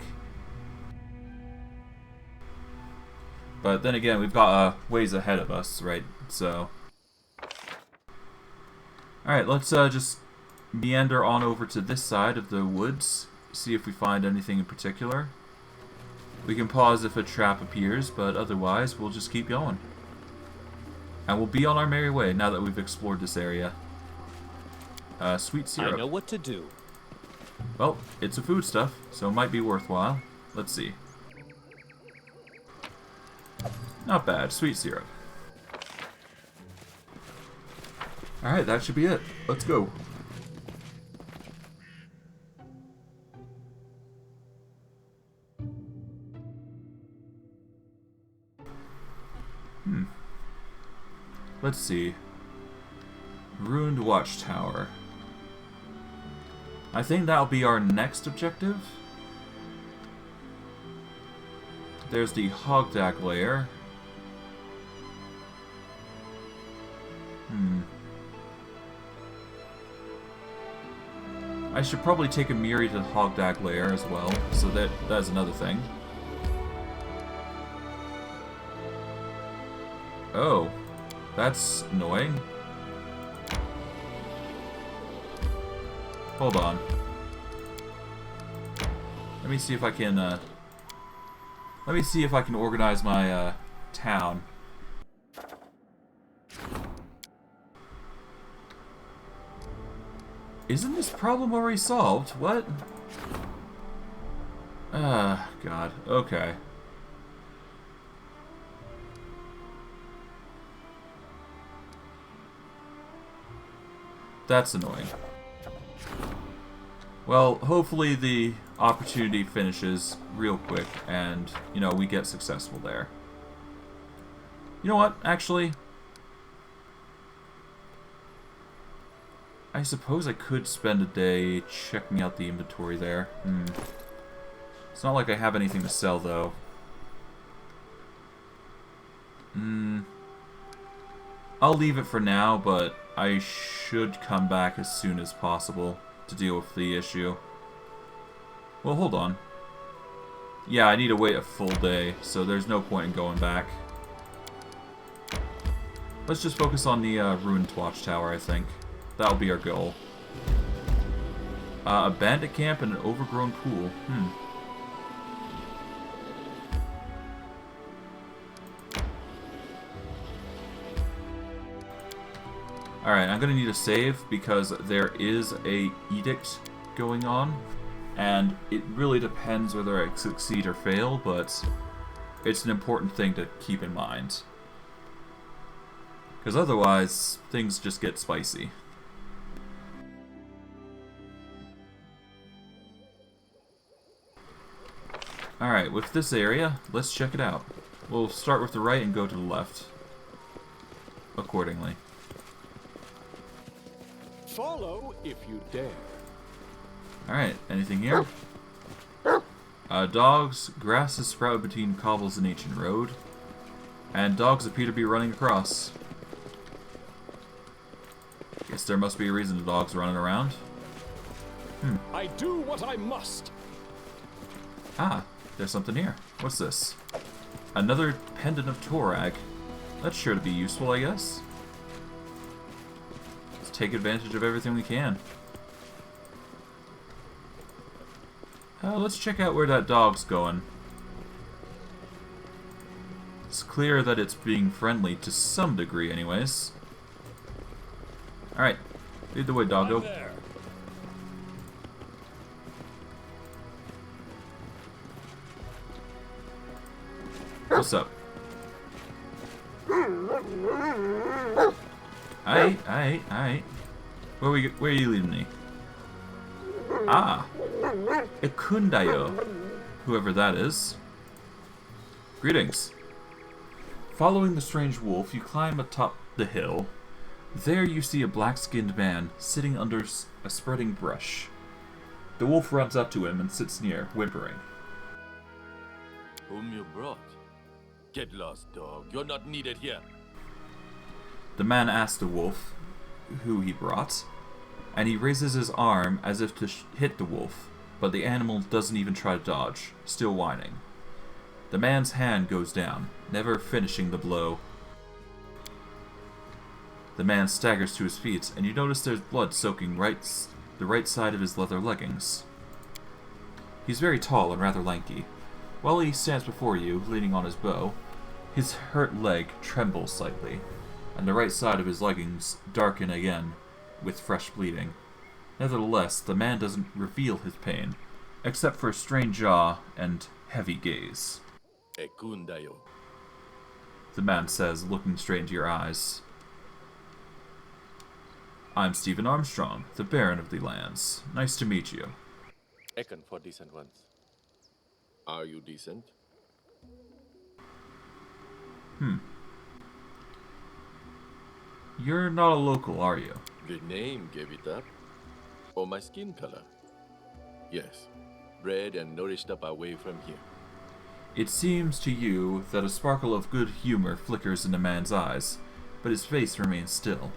But then again, we've got ways ahead of us, right? So, alright, let's just meander on over to this side of the woods, see if we find anything in particular. We can pause if a trap appears, but otherwise we'll just keep going. And we'll be on our merry way now that we've explored this area. Sweet syrup. I know what to do. Well, it's a foodstuff, so it might be worthwhile. Let's see. Not bad, sweet syrup. Alright, that should be it. Let's go. Let's see. Ruined Watchtower. I think that'll be our next objective. There's the Hogdak lair. I should probably take a Miri to the Hogdak lair as well, so that's another thing. Oh, that's annoying. Hold on. Let me see if I can organize my town. Isn't this problem already solved? What? God. Okay. That's annoying. Well, hopefully the opportunity finishes real quick and, you know, we get successful there. You know what, actually? I suppose I could spend a day checking out the inventory there. It's not like I have anything to sell, though. I'll leave it for now, but I should come back as soon as possible to deal with the issue. Well, hold on. Yeah, I need to wait a full day, so there's no point in going back. Let's just focus on the ruined watchtower, I think. That'll be our goal. A bandit camp and an overgrown pool. Alright, I'm gonna need a save because there is a edict going on. And it really depends whether I succeed or fail, but it's an important thing to keep in mind. Because otherwise, things just get spicy. Alright, with this area, let's check it out. We'll start with the right and go to the left. Accordingly. Follow if you dare. Alright, anything here? Dogs, grass is sprouted between cobbles and ancient road. And dogs appear to be running across. Guess there must be a reason the dog's running around. I do what I must. Ah, there's something here. What's this? Another pendant of Torag. That's sure to be useful, I guess. Let's take advantage of everything we can. Let's check out where that dog's going. It's clear that it's being friendly to some degree anyways. Alright, lead the way, doggo. What's up? Aight. Where are you leading me? Ah, Ekundayo, whoever that is. Greetings. Following the strange wolf, you climb atop the hill. There you see a black-skinned man sitting under a spreading brush. The wolf runs up to him and sits near, whimpering. Whom you brought? Get lost, dog. You're not needed here. The man asks the wolf who he brought, and he raises his arm as if to hit the wolf, but the animal doesn't even try to dodge, still whining. The man's hand goes down, never finishing the blow. The man staggers to his feet, and you notice there's blood soaking the right side of his leather leggings. He's very tall and rather lanky. While he stands before you, leaning on his bow, his hurt leg trembles slightly, and the right side of his leggings darken again, with fresh bleeding. Nevertheless, the man doesn't reveal his pain, except for a strange jaw and heavy gaze. Ekundayo. The man says, looking straight into your eyes. I'm Senator Armstrong, the Baron of the Lands. Nice to meet you. Ekon for decent ones. Are you decent? You're not a local, are you? The name gave it up. Or my skin color? Yes. Bred and nourished up away from here. It seems to you that a sparkle of good humor flickers in the man's eyes, but his face remains still.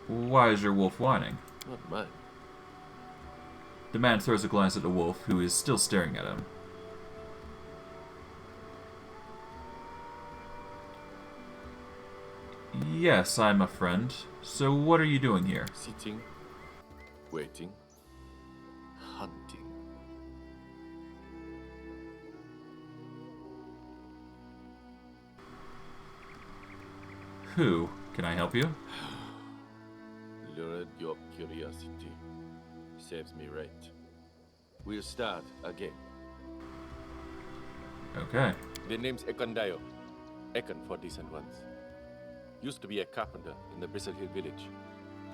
Why is your wolf whining? Not mine. The man throws a glance at the wolf, who is still staring at him. Yes, I'm a friend. So what are you doing here? Sitting. Waiting. Hunting. Who? Can I help you? Lured your curiosity. Saves me right. We'll start again. Okay. The name's Ekundayo. Ekon for decent ones. Used to be a carpenter in the Bristle Hill village.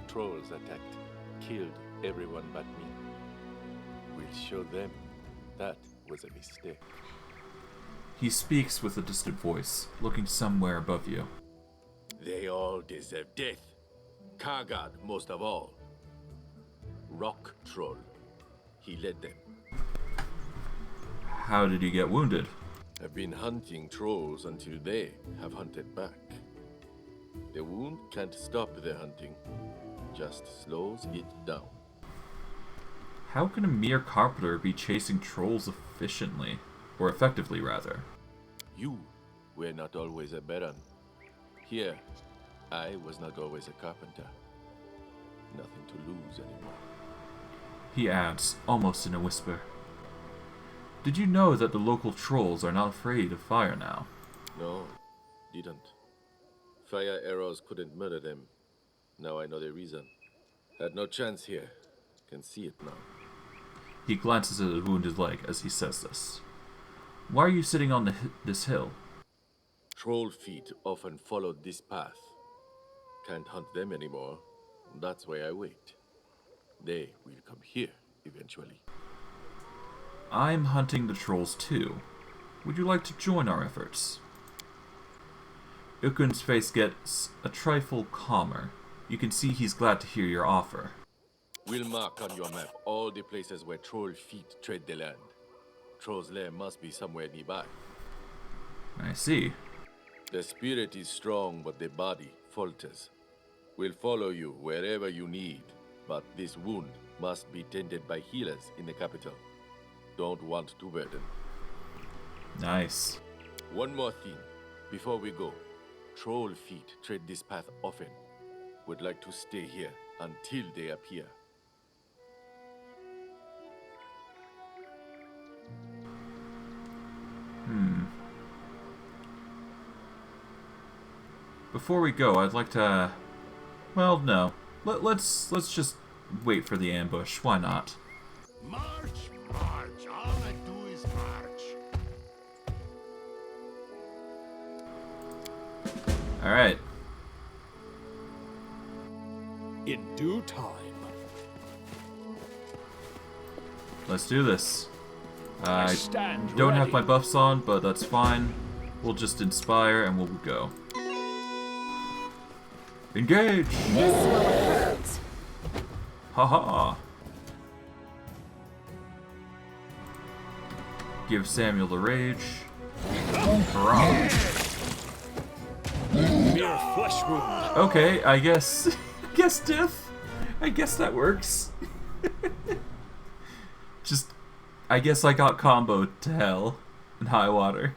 Trolls attacked. Killed everyone but me. We'll show them that was a mistake. He speaks with a distant voice, looking somewhere above you. They all deserve death. Kargad most of all. Rock Troll. He led them. How did he get wounded? I've been hunting trolls until they have hunted back. The wound can't stop their hunting, just slows it down. How can a mere carpenter be chasing trolls efficiently? Or effectively, rather? You were not always a baron. Here, I was not always a carpenter. Nothing to lose anymore. He adds, almost in a whisper. Did you know that the local trolls are not afraid of fire now? No, didn't. Fire arrows couldn't murder them. Now I know the reason. Had no chance here. Can see it now. He glances at his wounded leg as he says this. Why are you sitting on this hill? Troll feet often followed this path. Can't hunt them anymore. That's why I wait. They will come here eventually. I'm hunting the trolls too. Would you like to join our efforts? Ukun's face gets a trifle calmer. You can see he's glad to hear your offer. We'll mark on your map all the places where troll feet tread the land. Troll's lair must be somewhere nearby. I see. The spirit is strong, but the body falters. We'll follow you wherever you need, but this wound must be tended by healers in the capital. Don't want to burden. Nice. One more thing, before we go. Troll feet tread this path often. Would like to stay here until they appear. Before we go, I'd like to... Well, no. Let's just wait for the ambush. Why not? March, march. All I do is march. Alright. In due time. Let's do this. I I stand don't have ready. my buffs on, but that's fine. We'll just inspire and we'll go. Engage! This will hurt. Haha! Give Samuel the rage. Hurrah! Mere flesh wound. Okay, I guess... guess death? I guess that works. Just... I guess I got comboed to hell in high water.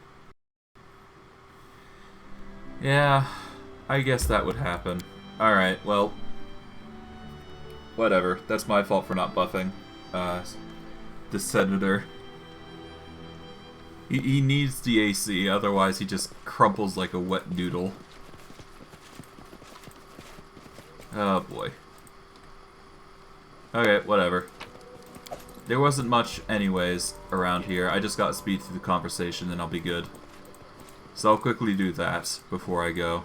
Yeah, I guess that would happen. Alright, well... whatever. That's my fault for not buffing the Senator. He needs the AC, otherwise he just crumples like a wet noodle. Oh boy. Okay, whatever. There wasn't much anyways around here. I just got speed through the conversation and I'll be good. So I'll quickly do that before I go.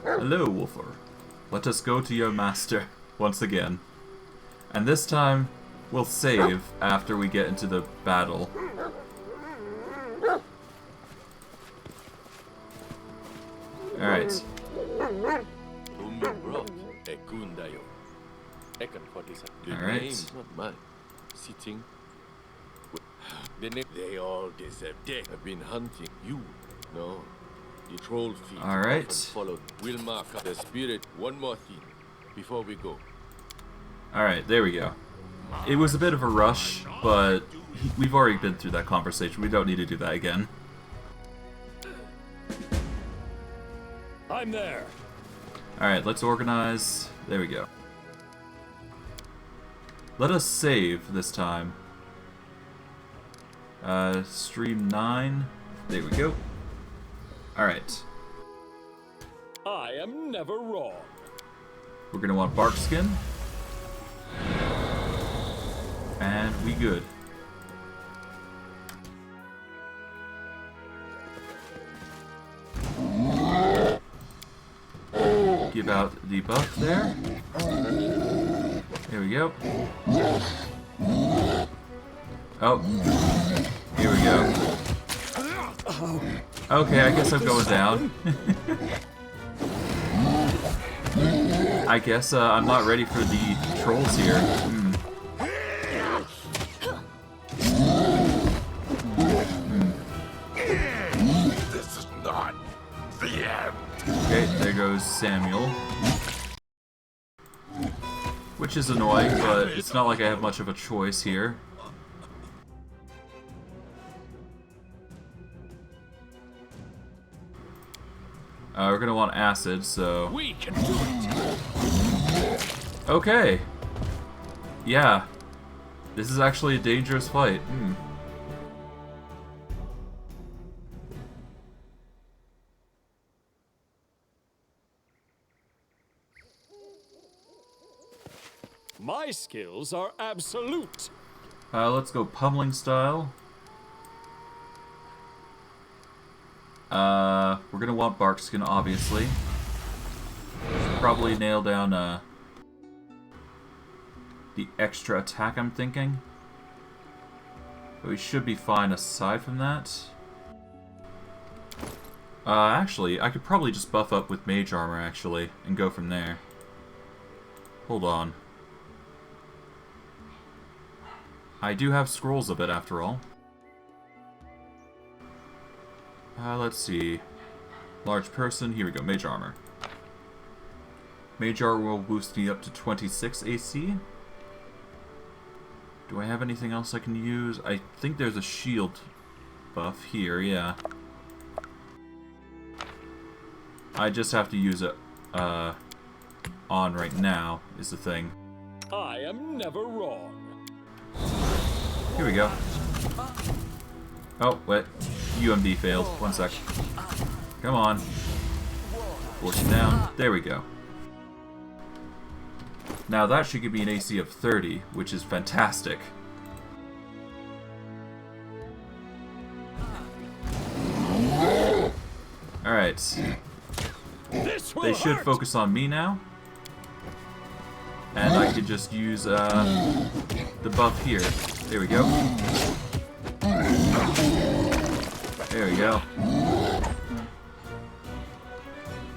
Hello, Wolfer. Let us go to your master once again. And this time, we'll save after we get into the battle. Alright. Whom you brought? Ekundayo. Ekun for this. The Alright. name, not mine. Sitting. The name. They all deserve death. I've been hunting you. No. The troll feet. Alright. often followed. We'll mark up the spirit. One more thing before we go. Alright, there we go. It was a bit of a rush, but we've already been through that conversation. We don't need to do that again. I'm there. Alright, let's organize. There we go. Let us save this time. Stream 9. There we go. Alright. I am never wrong. We're gonna want bark skin. And we good. Give out the buff there. Here we go. Oh. Here we go. Okay, I guess I'm going down. I guess I'm not ready for the trolls here. This is not the end. Okay, there goes Samuel. Which is annoying, but it's not like I have much of a choice here. We're gonna want acid, so... We can do it. Okay! Yeah. This is actually a dangerous fight. My skills are absolute. Let's go pummeling style. We're gonna want bark skin, obviously. Should probably nail down, the extra attack, I'm thinking. But we should be fine aside from that. Actually, I could probably just buff up with mage armor, actually, and go from there. Hold on. I do have scrolls of it, after all. Let's see. Large person, here we go, mage armor. Mage armor will boost me up to 26 AC. Do I have anything else I can use? I think there's a shield buff here, yeah. I just have to use it on right now, is the thing. I am never wrong. Here we go. Oh, wait. UMD failed. One sec. Come on. Force it down. There we go. Now that should give me an AC of 30, which is fantastic. Alright. This will They should hurt. focus on me now. And I could just use the buff here. There we go. There we go.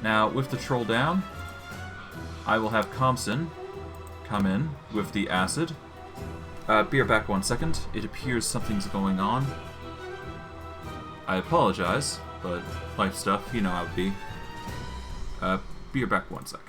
Now, with the troll down, I will have Compson come in with the acid. Be right back 1 second. It appears something's going on. I apologize, but life stuff, you know how it be. Be right back 1 sec.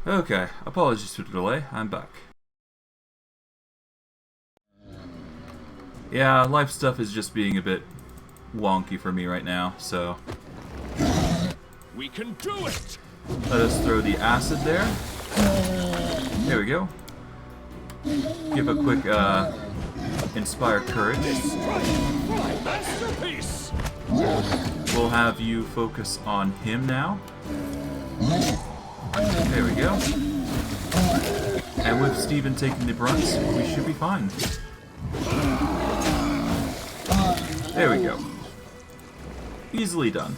Okay, apologies for the delay, I'm back. Yeah, life stuff is just being a bit wonky for me right now, so... We can do it! Let us throw the acid there. There we go. Give a quick, inspire courage. My masterpiece! We'll have you focus on him now. There we go. And with Steven taking the brunt, we should be fine. There we go. Easily done.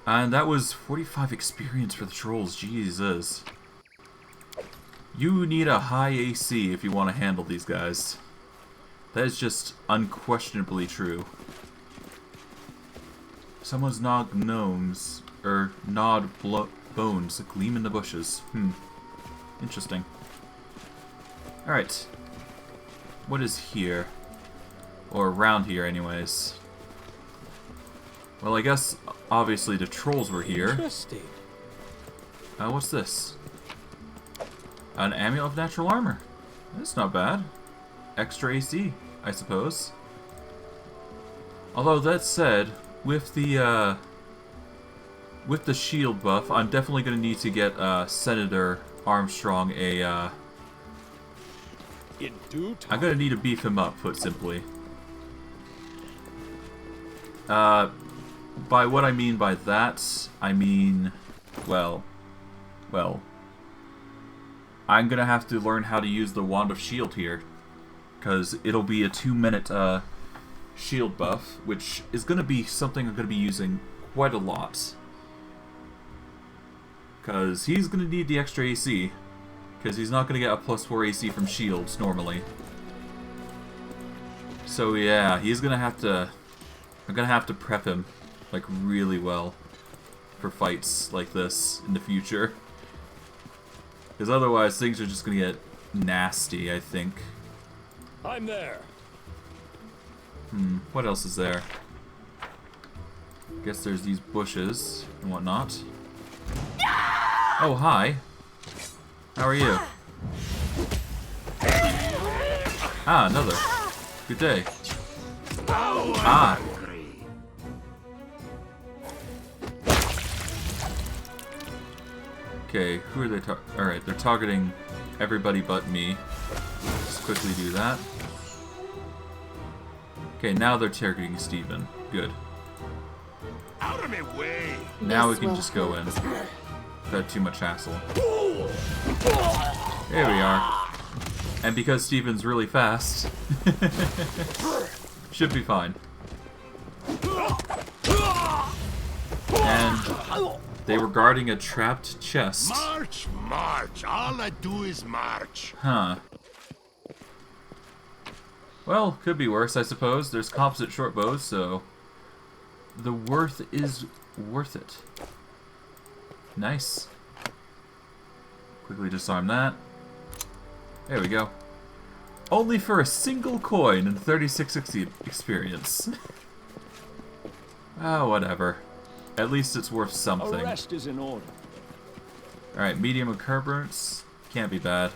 And that was 45 experience for the trolls, Jesus. You need a high AC if you want to handle these guys. That is just unquestionably true. Someone's gnawed gnomes, or gnawed bones gleam in the bushes. Interesting. Alright. What is here? Or around here, anyways. Well, I guess, obviously, the trolls were here. Interesting. What's this? An amulet of natural armor. That's not bad. Extra AC, I suppose. Although, that said, with the shield buff, I'm definitely going to need to get Senator Armstrong a... In due time. I'm going to need to beef him up, put simply. By what I mean by that, I mean... Well... I'm going to have to learn how to use the Wand of Shield here. Because it'll be a 2-minute, shield buff, which is going to be something I'm going to be using quite a lot. Because he's going to need the extra AC. Because he's not going to get a +4 AC from shields normally. So yeah, he's going to have to... I'm going to have to prep him, like, really well for fights like this in the future. Because otherwise things are just going to get nasty, I think. I'm there. What else is there? Guess there's these bushes and whatnot. Oh, hi. How are you? Ah, another. Good day. Now Ah. I'm hungry. Okay, who are they Alright, they're targeting everybody but me. Let's quickly do that. Okay, now they're targeting Steven. Good. Out of my way. Now we This can will just go in. hurt. Had too much hassle. There we are. And because Steven's really fast, should be fine. And they were guarding a trapped chest. March, march. All I do is march. Huh. Well, could be worse, I suppose. There's composite short bows, so the worth is worth it. Nice. Quickly disarm that. There we go. Only for a single coin and 36 experience. Ah, whatever. At least it's worth something. Arrest is in order. Alright, medium encumbrance. Can't be bad.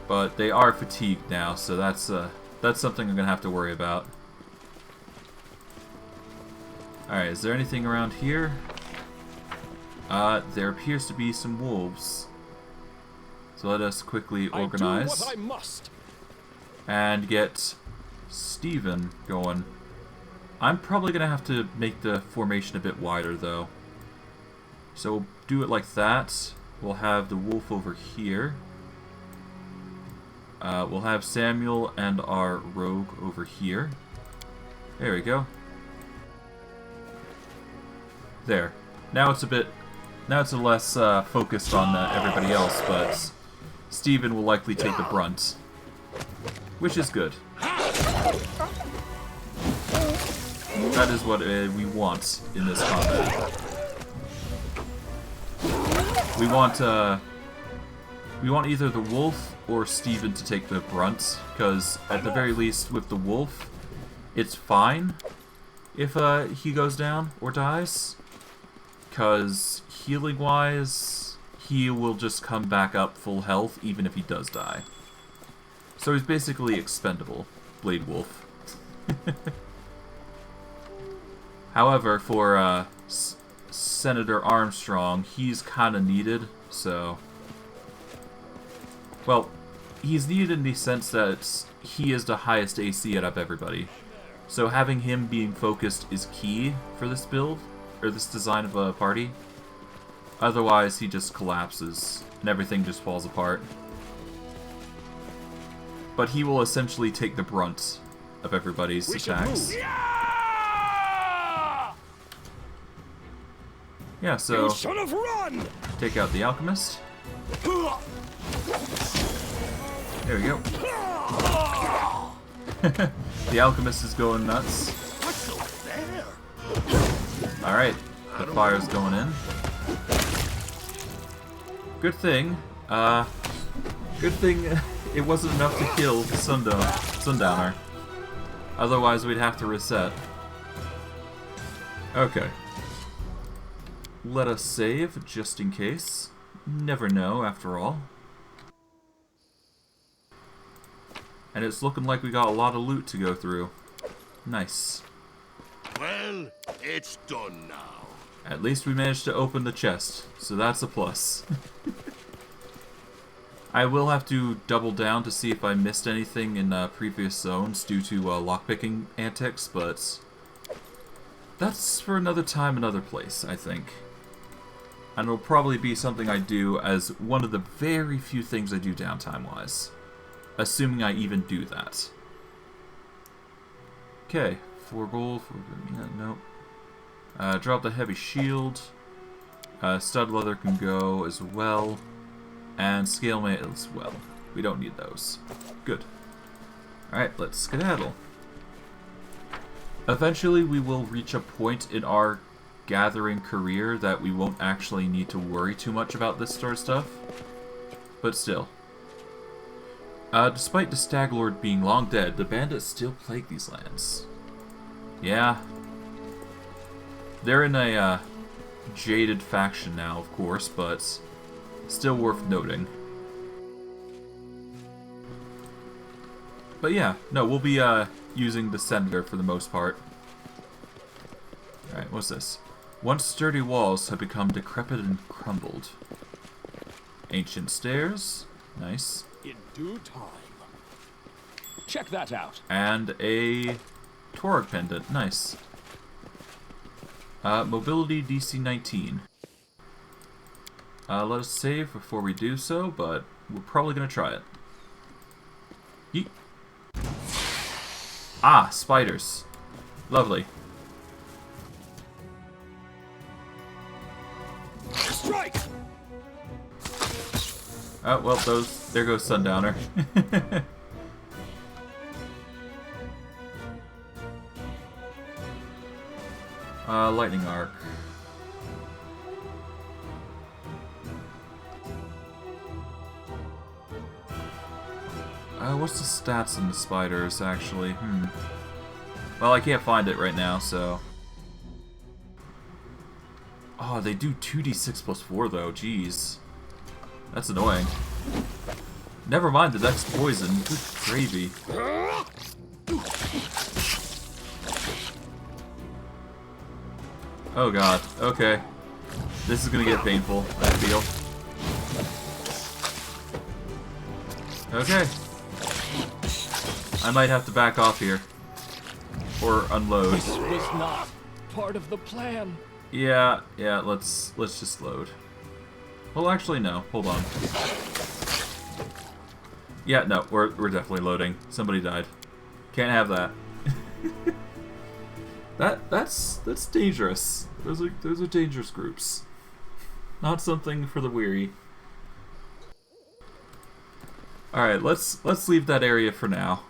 But they are fatigued now, so that's something I'm gonna have to worry about. Alright, is there anything around here? There appears to be some wolves. So let us quickly organize. I do what I must. And get Steven going. I'm probably gonna have to make the formation a bit wider though. So we'll do it like that. We'll have the wolf over here. We'll have Samuel and our rogue over here. There we go. There. Now it's a less focused on everybody else, but Steven will likely take the brunt, which is good. That is what we want in this combat. We want either the wolf or Steven to take the brunt, because at the very least with the wolf, it's fine if he goes down or dies, because healing-wise, he will just come back up full health even if he does die. So he's basically expendable, Blade Wolf. However, for Senator Armstrong, he's kind of needed, so... Well, he's needed in the sense that he is the highest AC out of everybody. So having him being focused is key for this build, or this design of a party. Otherwise, he just collapses, and everything just falls apart. But he will essentially take the brunt of everybody's attacks. Yeah, so You should have run. take out the alchemist. There we go. The alchemist is going nuts. What's over there? Alright, the fire's going in. Good thing it wasn't enough to kill the sundowner. Otherwise we'd have to reset. Okay. Let us save, just in case. Never know, after all. And it's looking like we got a lot of loot to go through. Nice. Well, it's done now. At least we managed to open the chest, so that's a plus. I will have to double down to see if I missed anything in previous zones due to lockpicking antics, but that's for another time, another place, I think. And it'll probably be something I do as one of the very few things I do downtime-wise. Assuming I even do that. Okay, 4 gold, 4 gold, yeah, nope. Drop the heavy shield. Stud leather can go as well. And scale mail as well. We don't need those. Good. Alright, let's skedaddle. Eventually we will reach a point in our gathering career that we won't actually need to worry too much about this sort of stuff. But still. Despite the Stag Lord being long dead, the bandits still plague these lands. Yeah. They're in a jaded faction now, of course, but still worth noting. But yeah, no, we'll be using the Senator for the most part. Alright, what's this? Once sturdy walls have become decrepit and crumbled. Ancient stairs. Nice. In due time. Check that out. And a Torag pendant. Nice. Mobility DC 19. Let us save before we do so, but we're probably going to try it. Yeet. Ah, spiders. Lovely. Strike! Oh, well, there goes Sundowner. Lightning arc. What's the stats on the spiders, actually? Well, I can't find it right now, so... Oh, they do 2d6 plus 4, though. Jeez. That's annoying. Never mind the next poison. Good gravy. Oh god. Okay. This is gonna get painful, I feel. Okay. I might have to back off here. Or unload. This was not part of the plan. Yeah, let's just load. Well, actually, no. Hold on. Yeah, no, we're definitely loading. Somebody died. Can't have that. That's dangerous. Those are dangerous groups. Not something for the weary. All right, let's leave that area for now,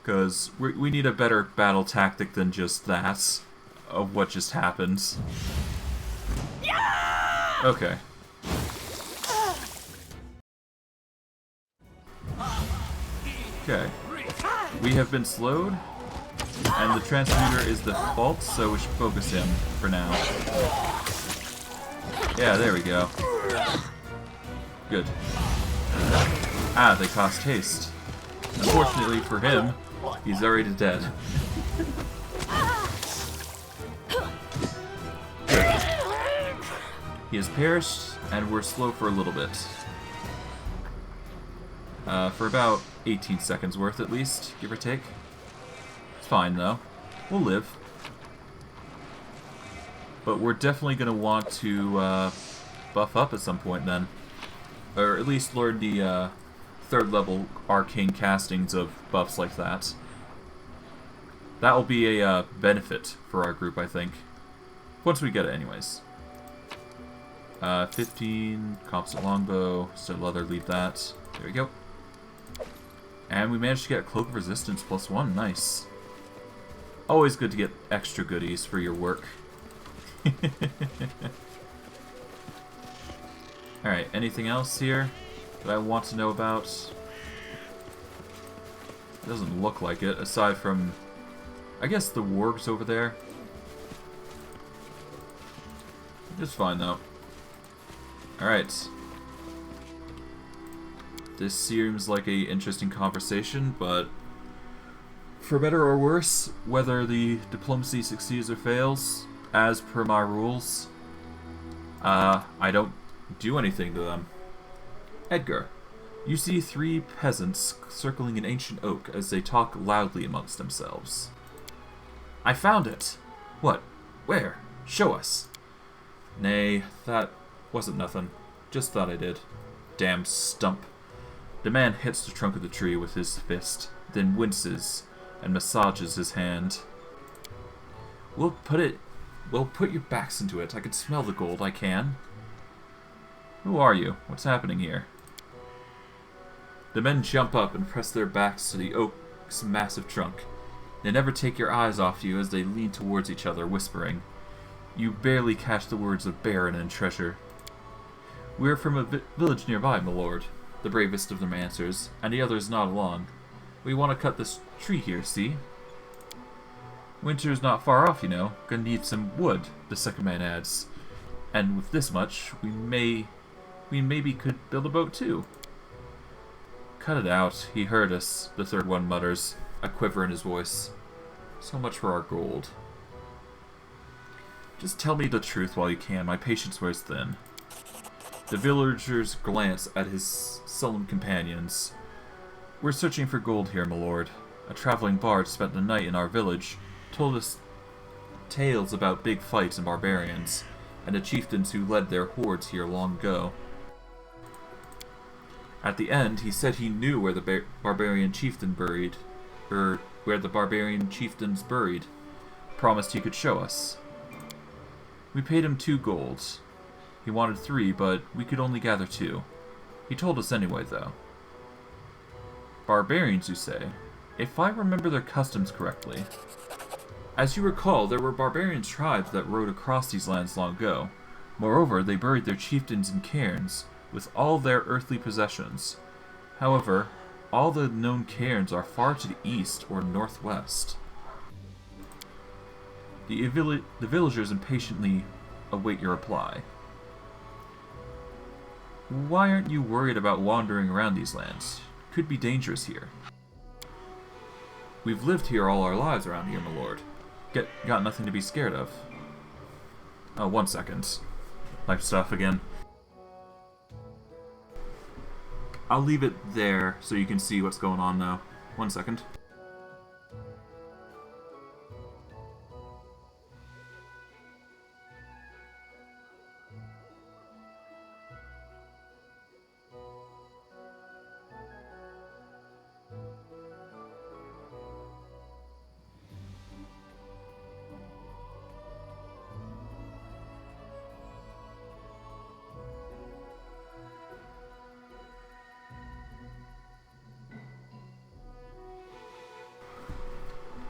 because we need a better battle tactic than just that of what just happened. Okay. Okay. We have been slowed, and the transmuter is the default, so we should focus him for now. Yeah, there we go. Good. Ah, they cost haste. Unfortunately for him, he's already dead. He has perished, and we're slow for a little bit. For about 18 seconds worth at least, give or take. It's fine though. We'll live. But we're definitely going to want to buff up at some point then. Or at least learn the third level arcane castings of buffs like that. That will be a benefit for our group, I think. Once we get it anyways. 15, composite longbow, still leather, leave that. There we go. And we managed to get Cloak of Resistance +1, nice. Always good to get extra goodies for your work. Alright, anything else here that I want to know about? It doesn't look like it, aside from, I guess, the wargs over there. It's fine though. Alright. This seems like a interesting conversation, but for better or worse, whether the diplomacy succeeds or fails, as per my rules, I don't do anything to them. Edgar, you see 3 peasants circling an ancient oak as they talk loudly amongst themselves. I found it! What? Where? Show us! Nay, that wasn't nothing. Just thought I did. Damn stump. The man hits the trunk of the tree with his fist, then winces and massages his hand. We'll put your backs into it. I can smell the gold, I can. Who are you? What's happening here? The men jump up and press their backs to the oak's massive trunk. They never take your eyes off you as they lean towards each other, whispering. You barely catch the words of Baron and Treasure. We're from a village nearby, my lord. The bravest of them answers, and the others nod along. We want to cut this tree here, see? Winter's not far off, you know. Gonna need some wood, the second man adds. And with this much, we maybe could build a boat too. Cut it out. He heard us, the third one mutters, a quiver in his voice. So much for our gold. Just tell me the truth while you can. My patience wears thin. The villagers glance at his sullen companions. We're searching for gold here, my lord. A traveling bard spent the night in our village, told us tales about big fights and barbarians, and the chieftains who led their hordes here long ago. At the end, he said he knew where the barbarian chieftain buried, where the barbarian chieftain's buried. Promised he could show us. We paid him 2 golds. He wanted 3, but we could only gather 2. He told us anyway, though. Barbarians, you say? If I remember their customs correctly. As you recall, there were barbarian tribes that rode across these lands long ago. Moreover, they buried their chieftains in cairns, with all their earthly possessions. However, all the known cairns are far to the east or northwest. The villagers impatiently await your reply. Why aren't you worried about wandering around these lands? Could be dangerous here. We've lived here all our lives around here, my lord. Got nothing to be scared of. Oh, 1 second. Life stuff again. I'll leave it there so you can see what's going on now. 1 second.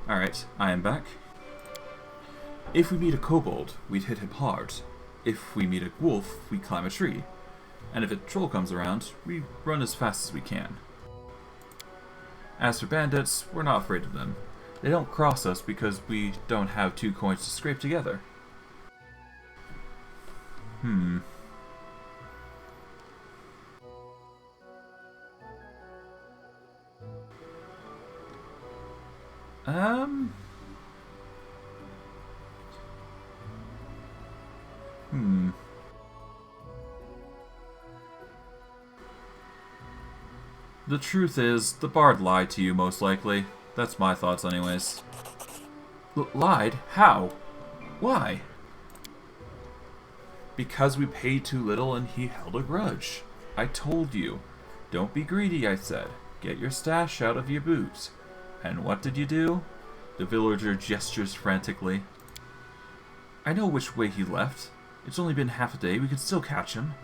Alright, I am back. If we meet a kobold, we'd hit him hard. If we meet a wolf, we climb a tree. And if a troll comes around, we run as fast as we can. As for bandits, we're not afraid of them. They don't cross us because we don't have 2 coins to scrape together. The truth is, the bard lied to you, most likely. That's my thoughts anyways. Lied? How? Why? Because we paid too little and he held a grudge. I told you. Don't be greedy, I said. Get your stash out of your boots. And what did you do? The villager gestures frantically. I know which way he left. It's only been half a day. We could still catch him.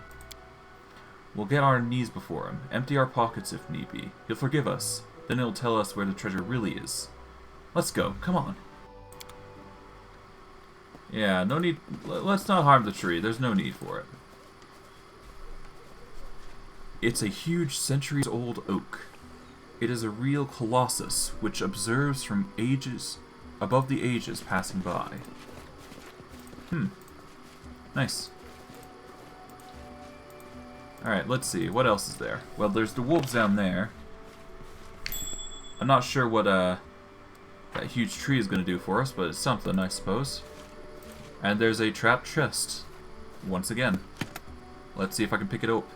We'll get on our knees before him, empty our pockets if need be. He'll forgive us. Then he'll tell us where the treasure really is. Let's go. Come on. Yeah, no need. Let's not harm the tree. There's no need for it. It's a huge centuries-old oak. It is a real colossus, which observes from ages, above the ages passing by. Nice. Alright, let's see. What else is there? Well, there's the wolves down there. I'm not sure what that huge tree is going to do for us, but it's something, I suppose. And there's a trapped chest. Once again. Let's see if I can pick it up.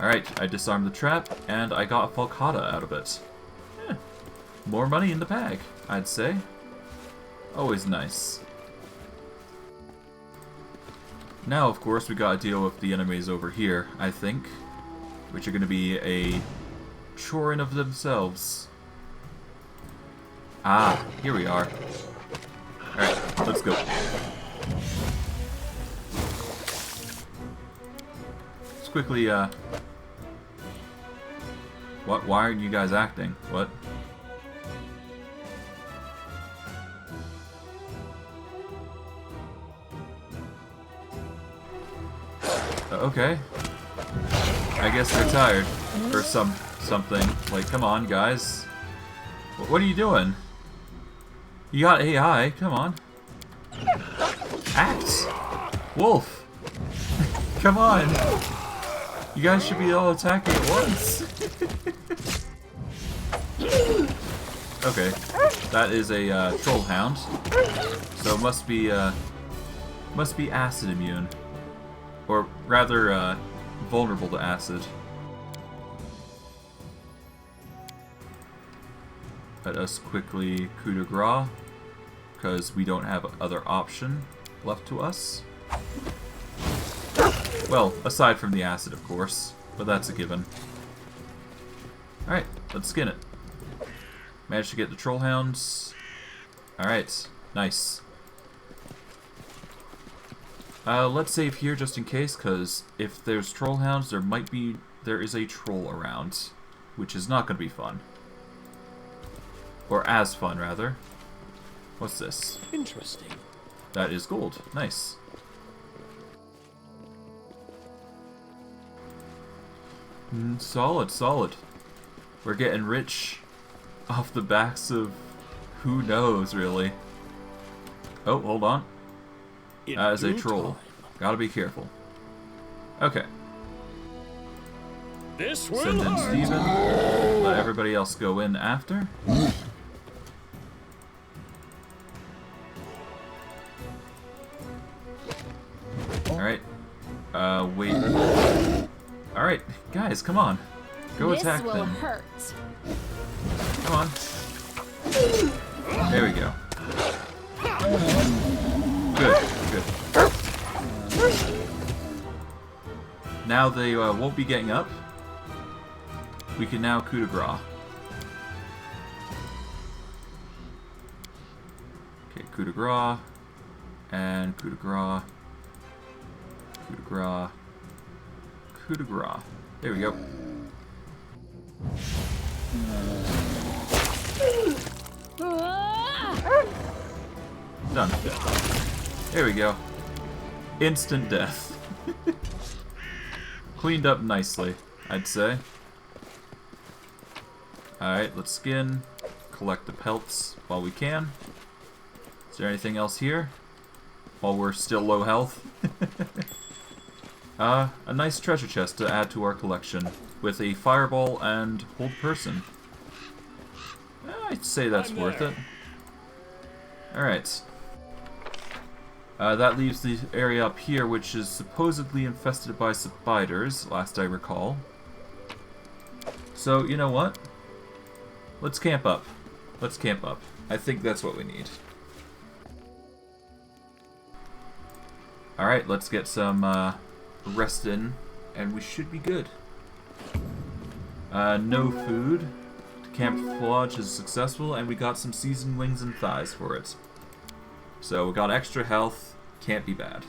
Alright, I disarmed the trap, and I got a falcata out of it. More money in the bag, I'd say. Always nice. Now, of course, we gotta deal with the enemies over here, I think. Which are gonna be a chore in of themselves. Ah, here we are. Alright, let's go. Let's quickly, What? Why aren't you guys acting? What? Okay. I guess they're tired. Or something. Like, come on, guys. What are you doing? You got AI, come on. Act! Wolf! Come on! You guys should be all attacking at once. Okay, that is a troll hound, so it must be acid immune, or rather vulnerable to acid. Let us quickly coup de grace, because we don't have other option left to us. Well, aside from the acid, of course, but that's a given. Alright, let's skin it. Managed to get the troll hounds. Alright, nice. Let's save here just in case, because if there's troll hounds, there is a troll around, which is not going to be fun. Or as fun, rather. What's this? Interesting. That is gold. Nice. Solid, solid. We're getting rich off the backs of who knows, really. Oh, hold on. That is a troll. Gotta be careful. Okay. This will Send in hurt. Steven. Let everybody else go in after. Alright. Wait. Alright, guys, come on. Go attack This will them. hurt. Come on. There we go. Good, good. Now they won't be getting up. We can now coup de grace. Okay, coup de grace. And coup de grace. Coup de grace. Coup de grace. There we go. Done. There we go. Instant death. Cleaned up nicely, I'd say. Alright, let's skin. Collect the pelts while we can. Is there anything else here? While we're still low health? A nice treasure chest to add to our collection, with a fireball and hold person. I'd say that's worth it. Alright. That leaves the area up here, which is supposedly infested by spiders, last I recall. So, you know what? Let's camp up. Let's camp up. I think that's what we need. Alright, let's get some rest in, and we should be good. No food. Camouflage is successful, and we got some seasoned wings and thighs for it. So we got extra health, can't be bad.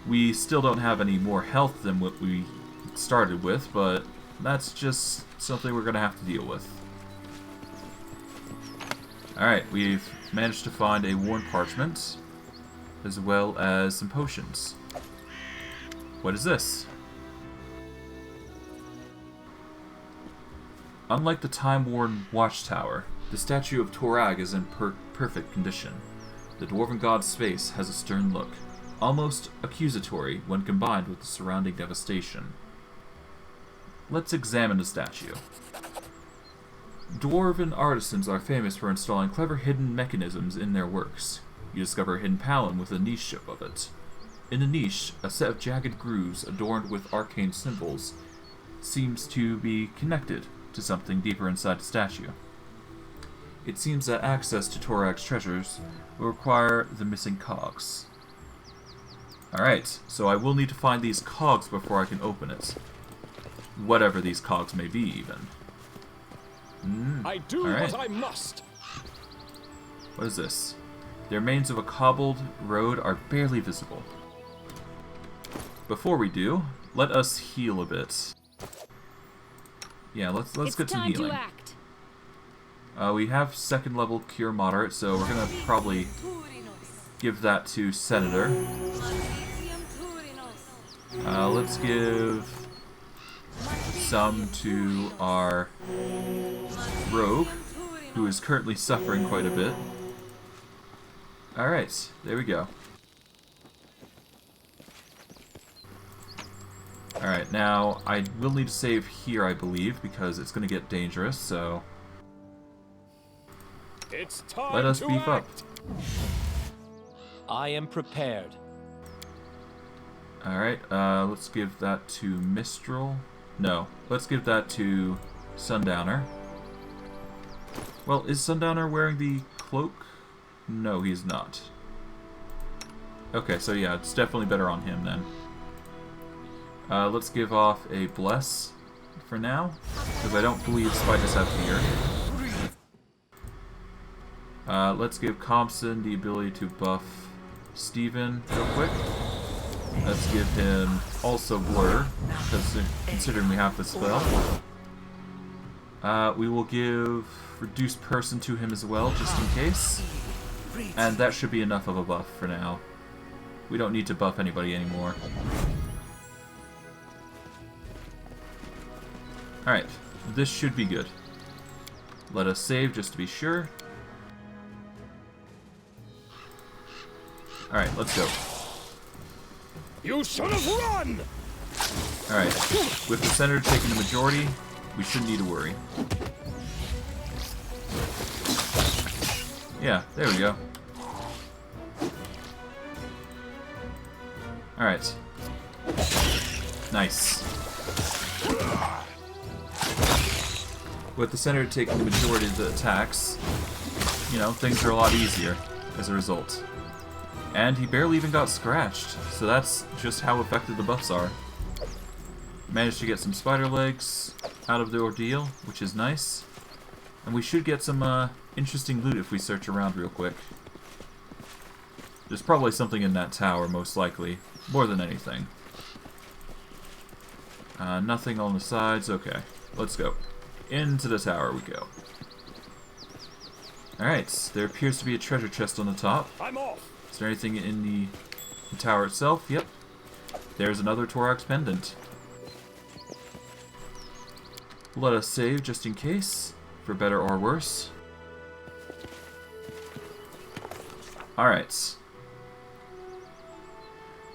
We still don't have any more health than what we started with, but that's just something we're gonna have to deal with. Alright, we've managed to find a worn parchment, as well as some potions. What is this? Unlike the time-worn watchtower, the statue of Torag is in perfect condition. The Dwarven god's face has a stern look, almost accusatory when combined with the surrounding devastation. Let's examine the statue. Dwarven artisans are famous for installing clever hidden mechanisms in their works. You discover a hidden palette with a niche above it. In the niche, a set of jagged grooves adorned with arcane symbols seems to be connected to something deeper inside the statue. It seems that access to Torag's treasures will require the missing cogs. Alright, so I will need to find these cogs before I can open it. Whatever these cogs may be, even. I do Alright. what I must. What is this? The remains of a cobbled road are barely visible. Before we do, let us heal a bit. Yeah, let's get some healing. To act. We have second level cure moderate, so we're gonna probably give that to Senator. Let's give some to our rogue, who is currently suffering quite a bit. Alright, there we go. Alright, now I will need to save here, I believe, because it's going to get dangerous, so It's time let us to beef up. act. I am prepared. Alright, let's give that to Mistral. No, let's give that to Sundowner. Well, is Sundowner wearing the cloak? No, he's not. Okay, so yeah, it's definitely better on him then. Let's give off a Bless for now, because I don't believe spiders have fear. Let's give Compson the ability to buff Steven real quick. Let's give him also Blur, because considering we have the spell. We will give Reduced Person to him as well, just in case. And that should be enough of a buff for now. We don't need to buff anybody anymore. Alright, this should be good. Let us save just to be sure. Alright, let's go. You should have run! Alright, with the Senator taking the majority, we shouldn't need to worry. Yeah, there we go. Alright. Nice. With the Senator taking the majority of the attacks, you know, things are a lot easier as a result. And he barely even got scratched, so that's just how effective the buffs are. Managed to get some spider legs out of the ordeal, which is nice. And we should get some interesting loot if we search around real quick. There's probably something in that tower, most likely. More than anything. Nothing on the sides. Okay, let's go. Into the tower we go. Alright, there appears to be a treasure chest on the top. I'm off. Is there anything in the tower itself? Yep. There's another Torax pendant. Let us save just in case, for better or worse. Alright.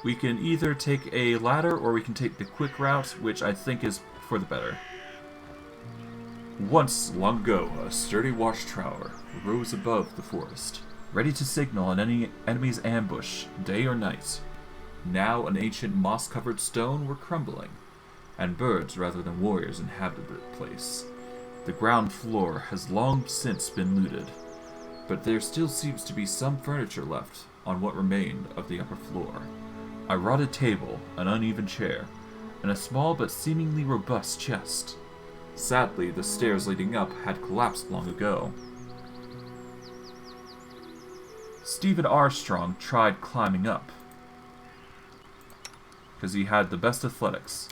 We can either take a ladder or we can take the quick route, which I think is for the better. Once, long ago, a sturdy watchtower rose above the forest, ready to signal on any enemy's ambush, day or night. Now an ancient moss-covered stone were crumbling, and birds rather than warriors inhabited the place. The ground floor has long since been looted, but there still seems to be some furniture left on what remained of the upper floor. A rotted table, an uneven chair, and a small but seemingly robust chest. Sadly, the stairs leading up had collapsed long ago. Senator Armstrong tried climbing up, because he had the best athletics.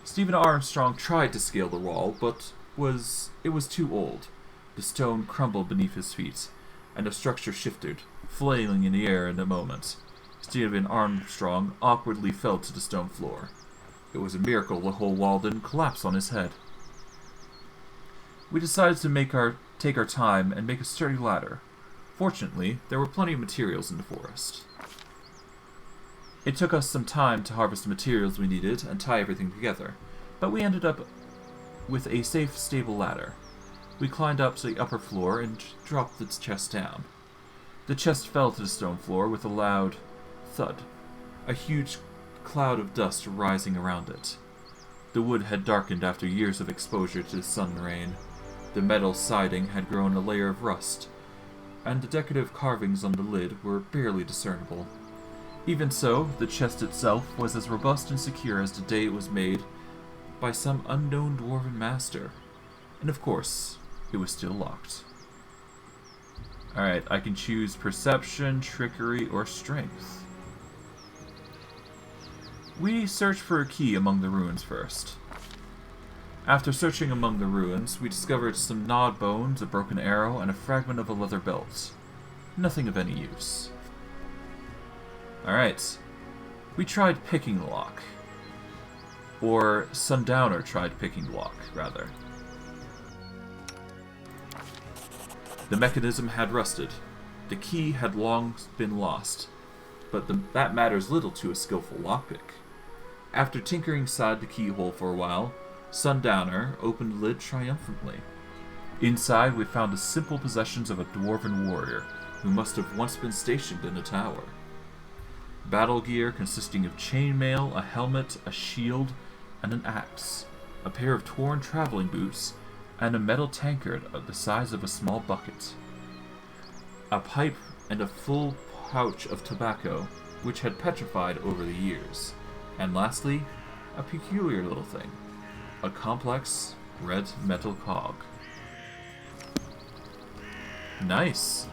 Senator Armstrong tried to scale the wall, but it was too old. The stone crumbled beneath his feet, and the structure shifted, flailing in the air in a moment. Senator Armstrong awkwardly fell to the stone floor. It was a miracle the whole wall didn't collapse on his head. We decided to take our time and make a sturdy ladder. Fortunately, there were plenty of materials in the forest. It took us some time to harvest the materials we needed and tie everything together, but we ended up with a safe, stable ladder. We climbed up to the upper floor and dropped the chest down. The chest fell to the stone floor with a loud thud, a huge cloud of dust rising around it. The wood had darkened after years of exposure to the sun and rain. The metal siding had grown a layer of rust, and the decorative carvings on the lid were barely discernible. Even so, the chest itself was as robust and secure as the day it was made by some unknown dwarven master. And of course, it was still locked. Alright, I can choose perception, trickery, or strength. We searched for a key among the ruins first. After searching among the ruins, we discovered some gnawed bones, a broken arrow, and a fragment of a leather belt. Nothing of any use. Alright. We tried picking the lock. Or Sundowner tried picking the lock, rather. The mechanism had rusted. The key had long been lost, but that matters little to a skillful lockpick. After tinkering inside the keyhole for a while, Sundowner opened the lid triumphantly. Inside, we found the simple possessions of a dwarven warrior, who must have once been stationed in the tower. Battle gear consisting of chainmail, a helmet, a shield, and an axe, a pair of torn traveling boots, and a metal tankard of the size of a small bucket. A pipe and a full pouch of tobacco, which had petrified over the years. And lastly, a peculiar little thing, a complex red metal cog. Nice!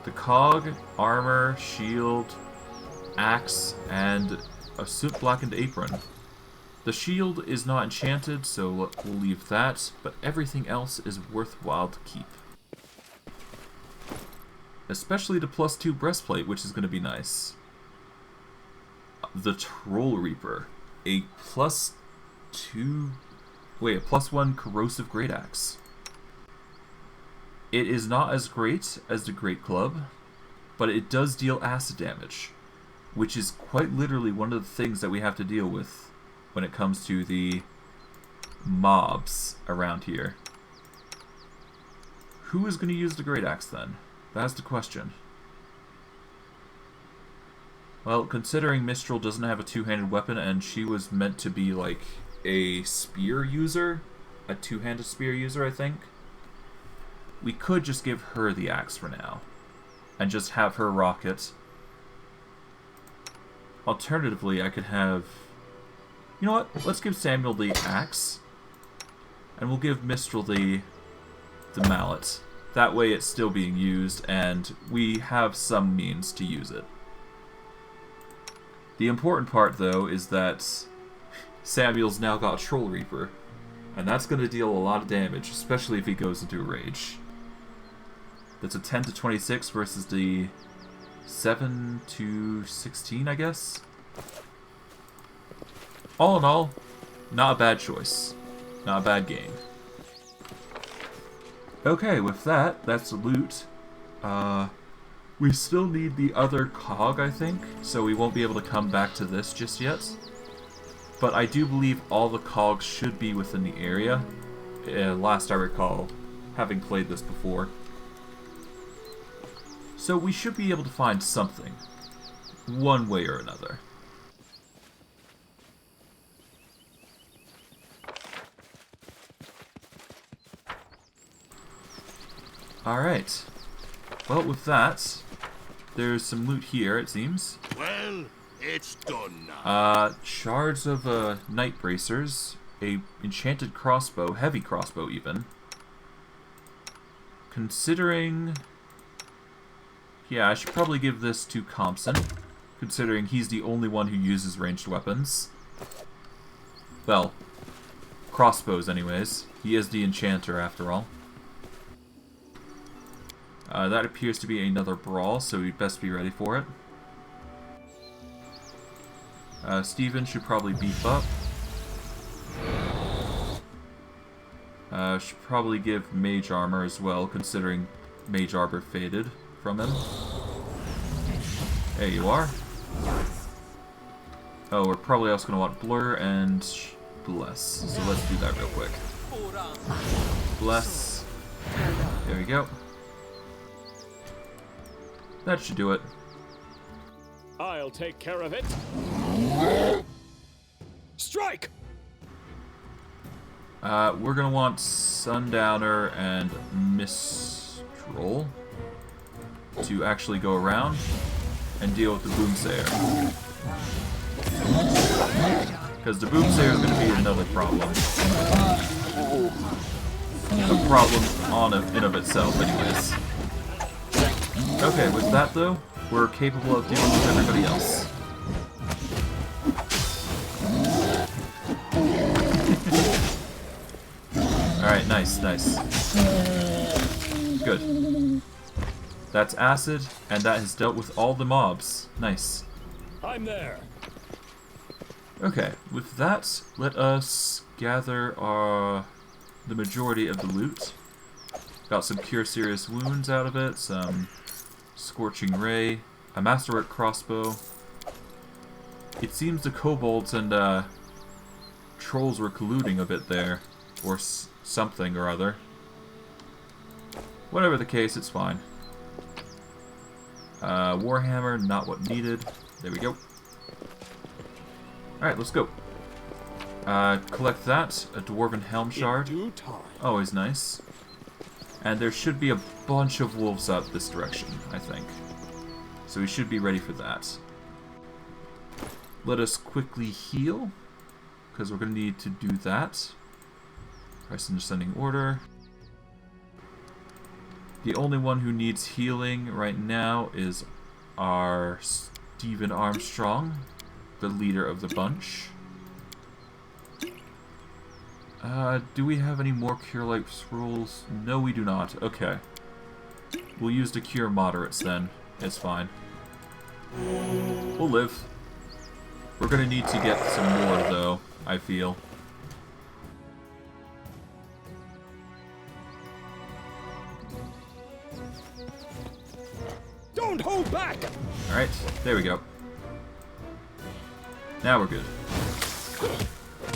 The cog, armor, shield, axe, and a soot-blackened apron. The shield is not enchanted, so we'll leave that, but everything else is worthwhile to keep. Especially the +2 breastplate, which is going to be nice. The Troll Reaper. A +1 corrosive great axe. It is not as great as the Great Club, but it does deal acid damage, which is quite literally one of the things that we have to deal with when it comes to the mobs around here. Who is going to use the great axe then? That's the question. Well, considering Mistral doesn't have a two-handed weapon and she was meant to be like a spear user, a two-handed spear user, I think, we could just give her the axe for now and just have her rock it. Alternatively, I could have... You know what? Let's give Samuel the axe, and we'll give Mistral the mallet. That way it's still being used, and we have some means to use it. The important part, though, is that Samuel's now got a Troll Reaper, and that's going to deal a lot of damage, especially if he goes into a rage. That's a 10 to 26 versus the 7 to 16, I guess? All in all, not a bad choice. Not a bad game. Okay, with that, that's the loot. We still need the other cog, I think, so we won't be able to come back to this just yet. But I do believe all the cogs should be within the area, last I recall, having played this before. So we should be able to find something, one way or another. Alright. Well, with that, there's some loot here, it seems. Well, it's done now. Shards of night bracers, a enchanted crossbow, heavy crossbow even. Considering... Yeah, I should probably give this to Compson, considering he's the only one who uses ranged weapons. Well, crossbows anyways. He is the enchanter after all. That appears to be another brawl, so we'd best be ready for it. Steven should probably beef up. Should probably give mage armor as well, considering mage armor faded from him. There you are. Oh, we're probably also going to want blur and bless, so let's do that real quick. Bless. There we go. That should do it. I'll take care of it. Strike! We're gonna want Sundowner and Mistral to actually go around and deal with the Boomsayer. Because the Boomsayer is gonna be another problem. A problem in of itself, anyways. Okay, with that though, we're capable of dealing with everybody else. Alright, nice. Good. That's acid, and that has dealt with all the mobs. Nice. I'm there. Okay, with that, let us gather the majority of the loot. Got some Cure Serious Wounds out of it, some Scorching Ray, a Masterwork Crossbow, It seems the kobolds and trolls were colluding a bit there. Or something or other. Whatever the case, it's fine. Warhammer, not what needed. There we go. Alright, let's go. Collect that. A Dwarven Helm Shard. Always nice. And there should be a bunch of wolves out this direction, I think. So we should be ready for that. Let us quickly heal, because we're going to need to do that. Press in descending order. The only one who needs healing right now is our Senator Armstrong, the leader of the bunch. Do we have any more Cure Light rules? No, we do not. Okay. We'll use the Cure Moderates then. It's fine. We'll live. We're gonna need to get some more, though, I feel. Don't hold back! Alright, there we go. Now we're good.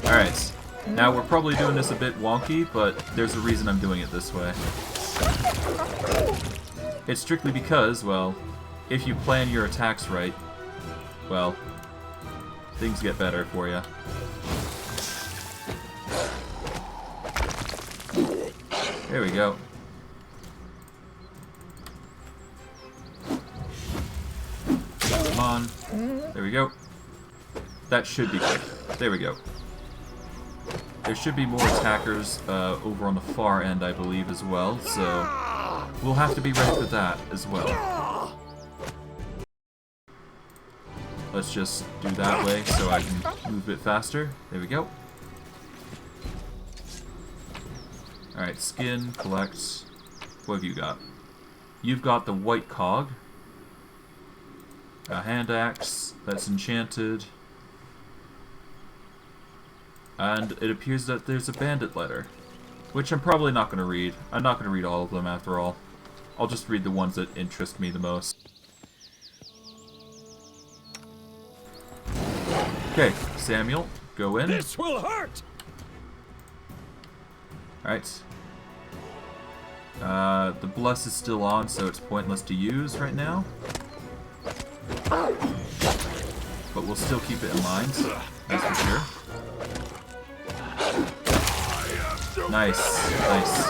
Alright. Now we're probably doing this a bit wonky, but there's a reason I'm doing it this way. It's strictly because, well, if you plan your attacks right, well, things get better for you. There we go. Come on. There we go. That should be good. There we go. There should be more attackers over on the far end, I believe, as well, so we'll have to be ready for that as well. Let's just do that way so I can move a bit faster. There we go. Alright, skin, collect. What have you got? You've got the white cog. A hand axe that's enchanted. And it appears that there's a bandit letter, which I'm probably not going to read. I'm not going to read all of them after all. I'll just read the ones that interest me the most. Okay, Samuel, go in. This will hurt! Alright. The bless is still on, so it's pointless to use right now. But we'll still keep it in mind, that's for sure. Nice, nice.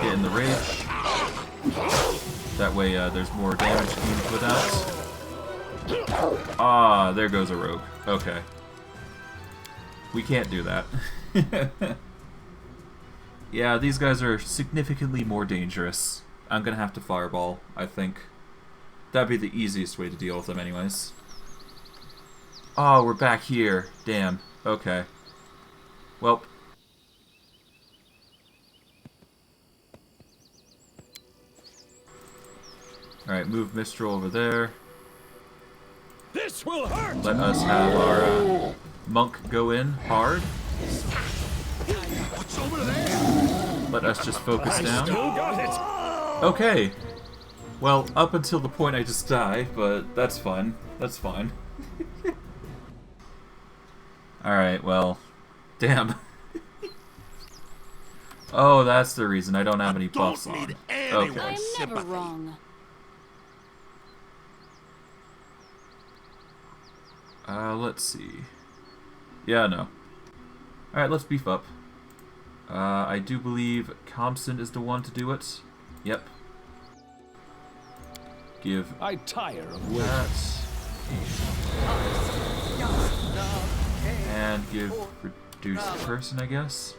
Get in the rage. That way there's more damage being put out. Ah, there goes a rogue. Okay. We can't do that. Yeah, these guys are significantly more dangerous. I'm gonna have to fireball, I think. That'd be the easiest way to deal with them anyways. Oh, we're back here. Damn. Okay. Well. Alright, move Mistral over there. This will hurt! Let us have our monk go in hard. What's over there? Let us just focus down. Still got it! Okay. Well, up until the point I just die, but that's fine. That's fine. Alright, well. Damn. Oh, that's the reason I don't have any buffs on. Okay. I'm never wrong. Let's see. Yeah, no. Alright, let's beef up. I do believe Compson is the one to do it. Yep. Give I tire of that. And give reduced person, I guess.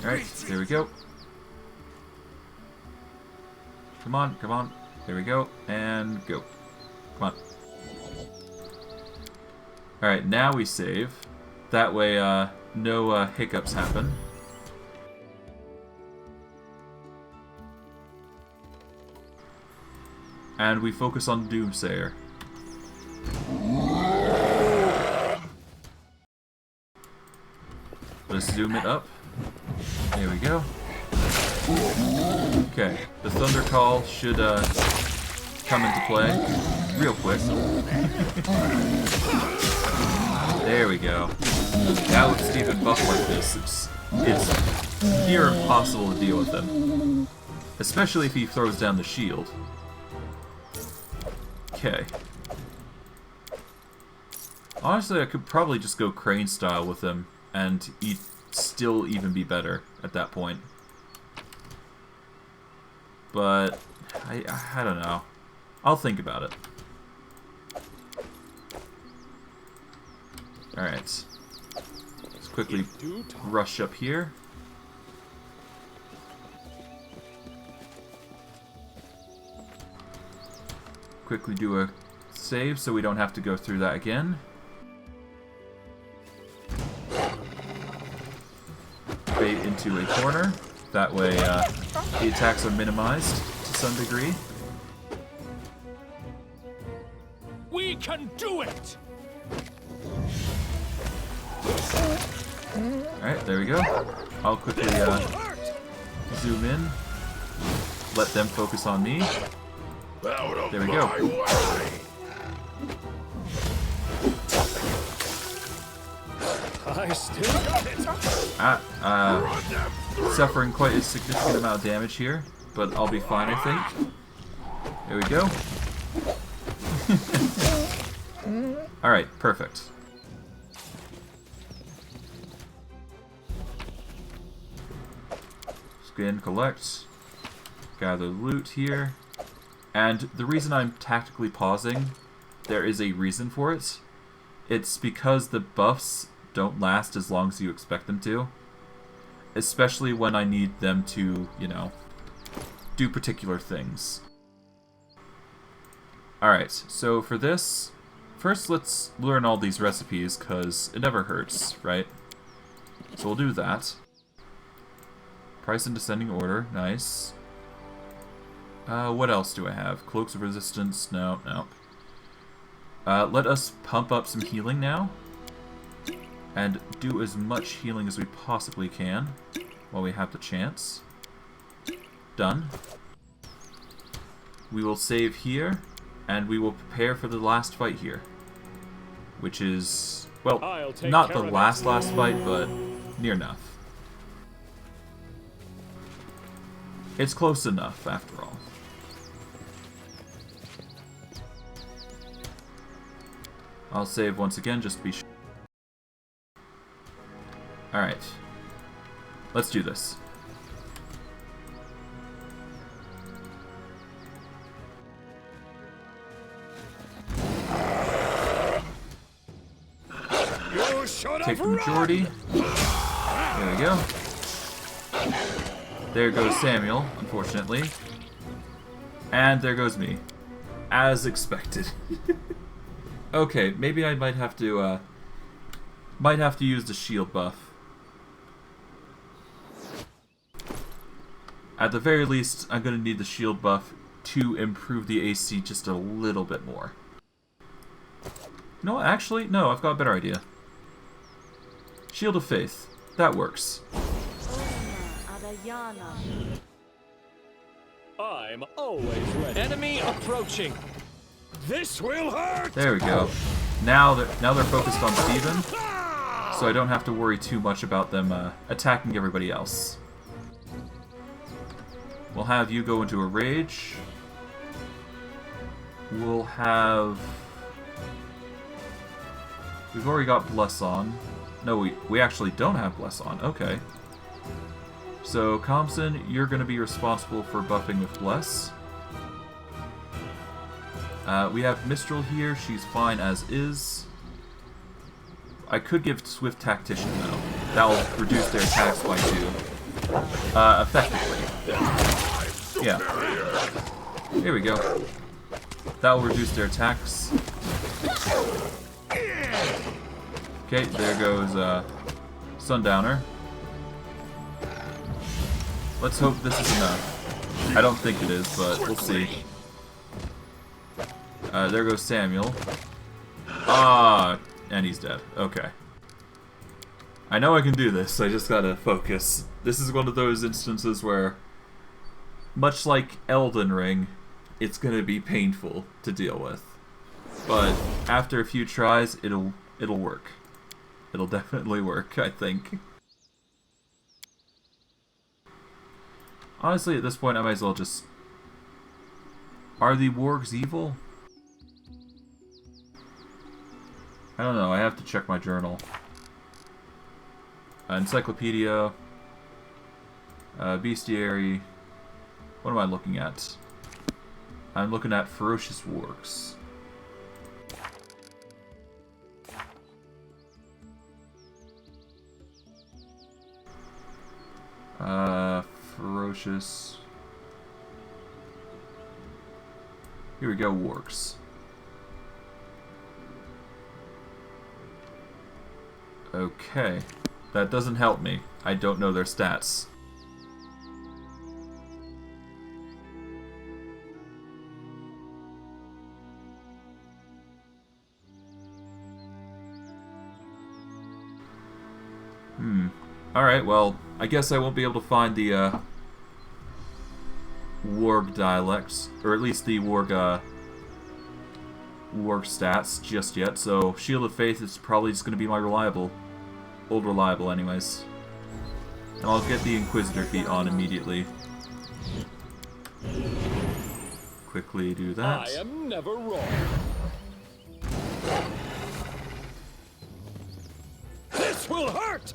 Alright, there we go. Come on, come on. There we go. And go. Come on. Alright, now we save. That way, no hiccups happen. And we focus on Doomsayer. Let's zoom it up. There we go. Okay, the Thunder Call should come into play. real quick. There we go. Now with Stephen buff like this, it's near impossible to deal with him. Especially if he throws down the shield. Okay. Honestly, I could probably just go crane style with him, and he'd still even be better at that point. But I don't know. I'll think about it. Alright. Let's quickly rush up here. Quickly do a save so we don't have to go through that again. Bait into a corner. That way the attacks are minimized to some degree. We can do it! Alright, there we go. I'll quickly zoom in. Let them focus on me. There we go. I still got it! Suffering quite a significant amount of damage here, but I'll be fine, I think. There we go. Alright, perfect. Skin, collect. Gather loot here. And the reason I'm tactically pausing, there is a reason for it. It's because the buffs don't last as long as you expect them to. Especially when I need them to, you know, do particular things. Alright, so for this, first let's learn all these recipes, because it never hurts, right? So we'll do that. Price in descending order, nice. What else do I have? Cloaks of resistance, no. Let us pump up some healing now. And do as much healing as we possibly can while we have the chance. Done. We will save here, and we will prepare for the last fight here. Which is, well, not the last fight, but near enough. It's close enough, after all. I'll save once again, just to be sure. Alright. Let's do this. Take the majority. There we go. There goes Samuel, unfortunately. And there goes me. As expected. Okay, maybe I might have to use the shield buff. At the very least, I'm going to need the shield buff to improve the AC just a little bit more. No, actually, no, I've got a better idea. Shield of Faith. That works. I'm always ready. Enemy approaching. This will hurt! There we go. Now they're focused on Steven, so I don't have to worry too much about them attacking everybody else. We'll have you go into a rage. We'll have... We've already got Bless on. No, we actually don't have Bless on. Okay. So, Compson, you're going to be responsible for buffing with Bless. We have Mistral here. She's fine as is. I could give Swift Tactician, though. That'll reduce their attacks by 2. Effectively. Yeah. Here we go. That'll reduce their attacks. Okay, there goes Sundowner. Let's hope this is enough. I don't think it is, but we'll see. There goes Samuel. And he's dead. Okay. I know I can do this, I just gotta focus. This is one of those instances where, much like Elden Ring, it's gonna be painful to deal with. but after a few tries, it'll work. It'll definitely work, I think. Honestly, at this point, I might as well just... Are the wargs evil? I don't know, I have to check my journal. Encyclopedia. Bestiary. What am I looking at? I'm looking at ferocious wargs. Ferocious. Here we go, wargs. Okay. That doesn't help me. I don't know their stats. Alright, well, I guess I won't be able to find the, warg dialects, or at least the warg stats just yet, so Shield of Faith is probably just going to be my old reliable anyways. And I'll get the Inquisitor feat on immediately. Quickly do that. I am never wrong. This will hurt!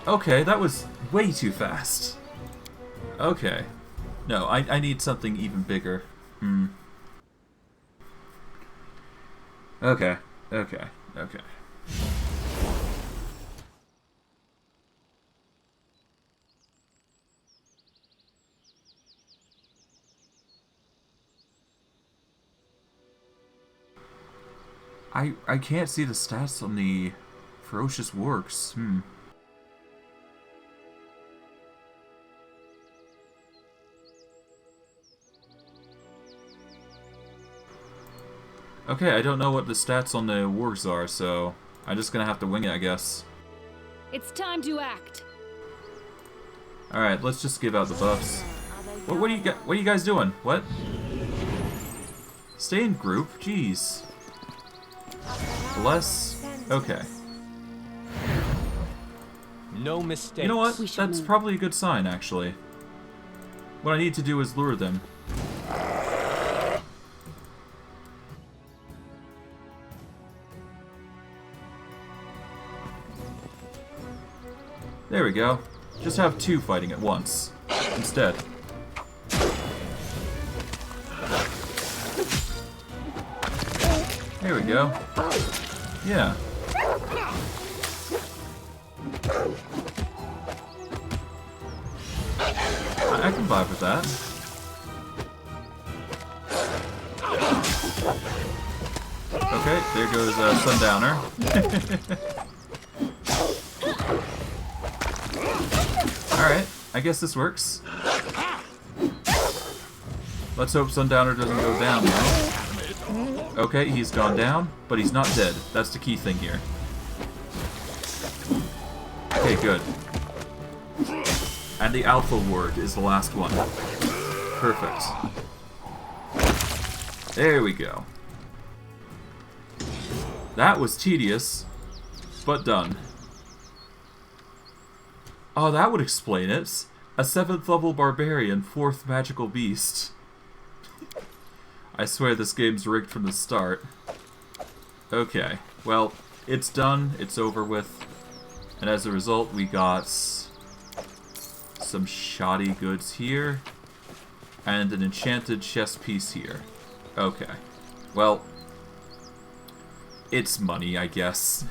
Okay, that was way too fast. Okay. No, I need something even bigger. Okay. I can't see the stats on the ferocious wargs. Okay, I don't know what the stats on the wargs are, so I'm just gonna have to wing it, I guess. It's time to act. Alright, let's just give out the buffs. What are you guys doing? What? Stay in group? Jeez. Bless. Okay. No mistakes. You know what? That's probably a good sign, actually. What I need to do is lure them. There we go. Just have two fighting at once. Instead. There we go. Yeah. I can vibe with that. Okay, there goes Sundowner. Alright, I guess this works. Let's hope Sundowner doesn't go down though. Okay, he's gone down, but he's not dead. That's the key thing here. Okay, good. And the Alpha Ward is the last one. Perfect. There we go. That was tedious, but done. Oh, that would explain it. A 7th level barbarian, 4th magical beast. I swear this game's rigged from the start. Okay, well, it's done, it's over with. And as a result, we got some shoddy goods here, and an enchanted chess piece here. Okay, well, it's money, I guess.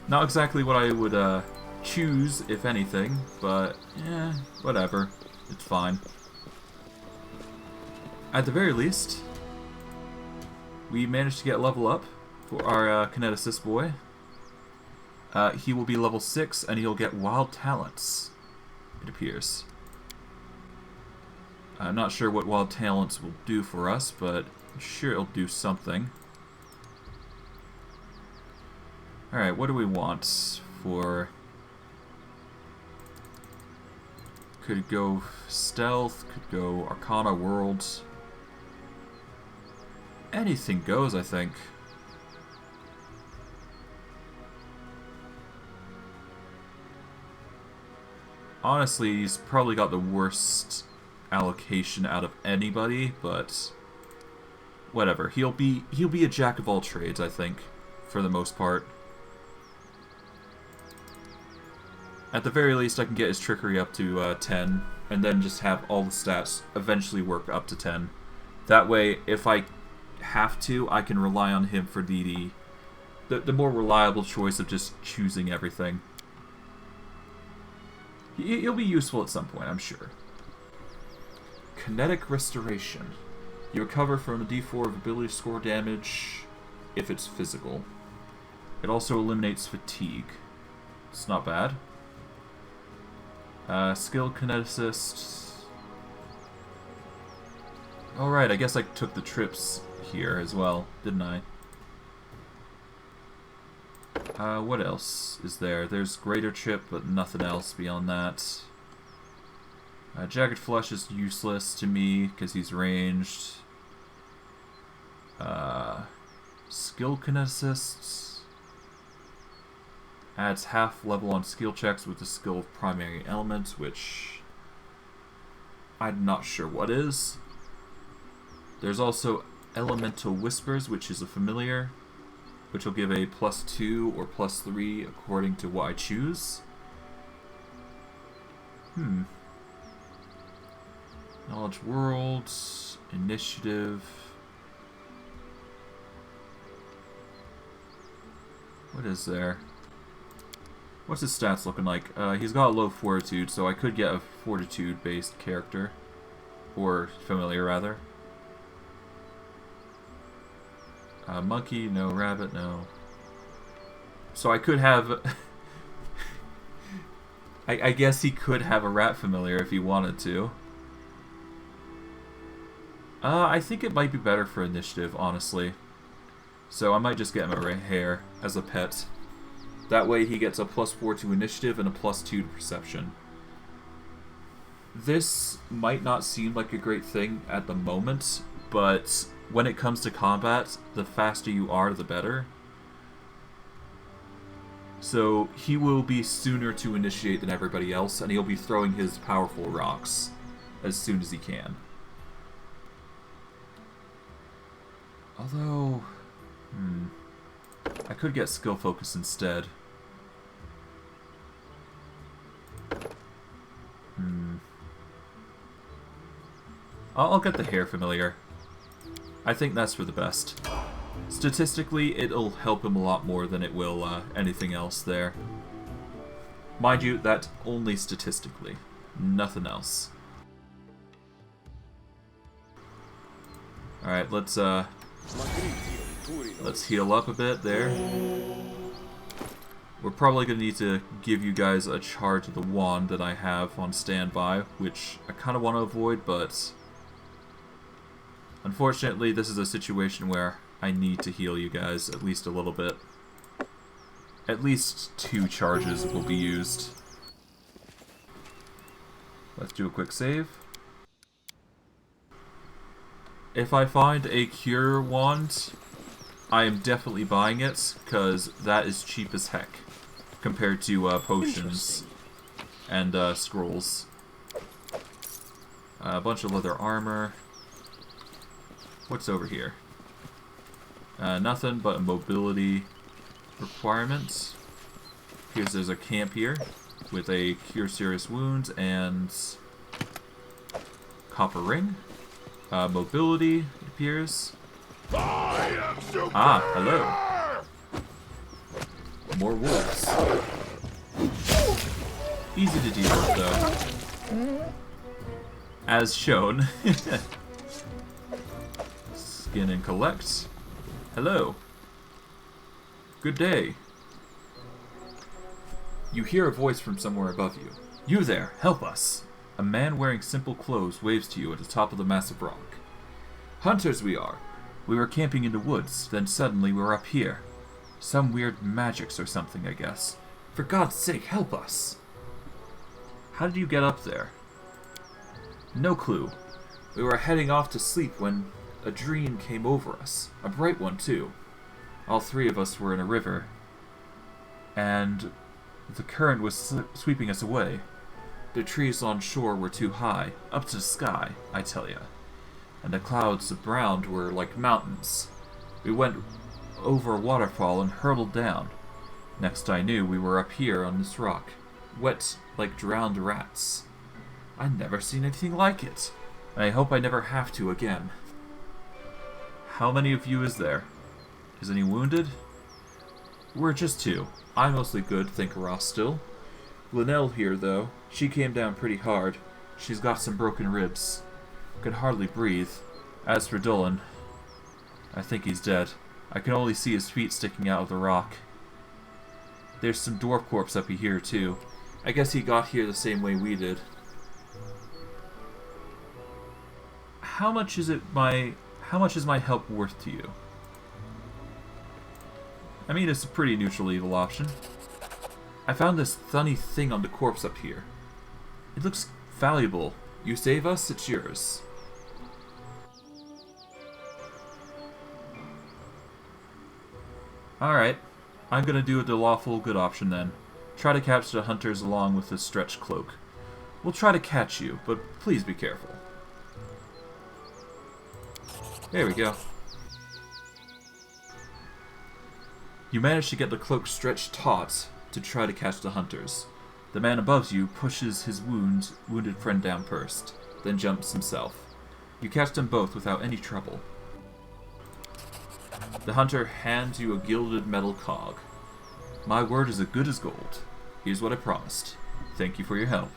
Not exactly what I would choose, if anything, but yeah, whatever. It's fine. At the very least, we managed to get level up for our kineticist boy. He will be level 6, and he'll get wild talents, it appears. I'm not sure what wild talents will do for us, but I'm sure it'll do something. Alright, what do we want for... Could go stealth, could go arcana worlds. Anything goes, I think. Honestly, he's probably got the worst allocation out of anybody, but whatever. He'll be a jack of all trades, I think, for the most part. At the very least, I can get his trickery up to 10, and then just have all the stats eventually work up to 10. That way, if I have to, I can rely on him for the more reliable choice of just choosing everything. He'll be useful at some point, I'm sure. Kinetic Restoration. You recover from a d4 of ability score damage if it's physical. It also eliminates fatigue. It's not bad. Skill Kineticist. Alright, I guess I took the trips here as well, didn't I? What else is there? There's Greater Chip, but nothing else beyond that. Jagged Flush is useless to me, because he's ranged. Skill Kineticists. Adds half level on skill checks with the skill of Primary Element, which I'm not sure what is. There's also Elemental Whispers, which is a familiar, which will give a +2 or +3 according to what I choose. Knowledge World, Initiative. What is there? What's his stats looking like? He's got a low Fortitude, so I could get a Fortitude-based character. Or familiar, rather. Monkey, no. Rabbit, no. So I could have... I guess he could have a rat familiar if he wanted to. I think it might be better for initiative, honestly. So I might just get him a hare as a pet. That way he gets a +4 to initiative and a +2 to perception. This might not seem like a great thing at the moment, but when it comes to combat, the faster you are, the better. So he will be sooner to initiate than everybody else, and he'll be throwing his powerful rocks as soon as he can. Although, I could get skill focus instead. I'll get the hare familiar. I think that's for the best. Statistically, it'll help him a lot more than it will anything else there. Mind you, that's only statistically. Nothing else. Alright, let's heal up a bit there. We're probably going to need to give you guys a charge of the wand that I have on standby, which I kind of want to avoid, but unfortunately this is a situation where I need to heal you guys at least a little bit. At least 2 charges will be used. Let's do a quick save. If I find a cure wand, I am definitely buying it, because that is cheap as heck compared to potions and scrolls. A bunch of leather armor. What's over here? Nothing but a mobility requirement. There's a camp here with a cure serious wounds and copper ring. Mobility, it appears. Ah, hello. More wolves. Easy to deal with, though. As shown. Skin and collect. Hello. Good day. You hear a voice from somewhere above you. You there, help us. A man wearing simple clothes waves to you at the top of the massive rock. Hunters we are. We were camping in the woods, then suddenly we're up here. Some weird magics or something, I guess. For God's sake, help us! How did you get up there? No clue. We were heading off to sleep when a dream came over us. A bright one, too. All three of us were in a river, and the current was sweeping us away. The trees on shore were too high, up to the sky, I tell ya. And the clouds of brown were like mountains. We went over a waterfall and hurtled down. Next I knew, we were up here on this rock, wet like drowned rats. I'd never seen anything like it. I hope I never have to again. How many of you is there? Is any wounded? We're just two. I'm mostly good, think Ross still. Linnell here, though, she came down pretty hard. She's got some broken ribs. Could hardly breathe. As for Dolan, I think he's dead. I can only see his feet sticking out of the rock. There's some dwarf corpse up here, too. I guess he got here the same way we did. How much is my help worth to you? I mean, it's a pretty neutral evil option. I found this funny thing on the corpse up here. It looks valuable. You save us, it's yours. Alright. I'm gonna do the lawful good option then. Try to capture the hunters along with the stretched cloak. We'll try to catch you, but please be careful. There we go. You manage to get the cloak stretched taut to try to catch the hunters. The man above you pushes his wounded friend down first, then jumps himself. You catch them both without any trouble. The hunter hands you a gilded metal cog. My word is as good as gold. Here's what I promised. Thank you for your help.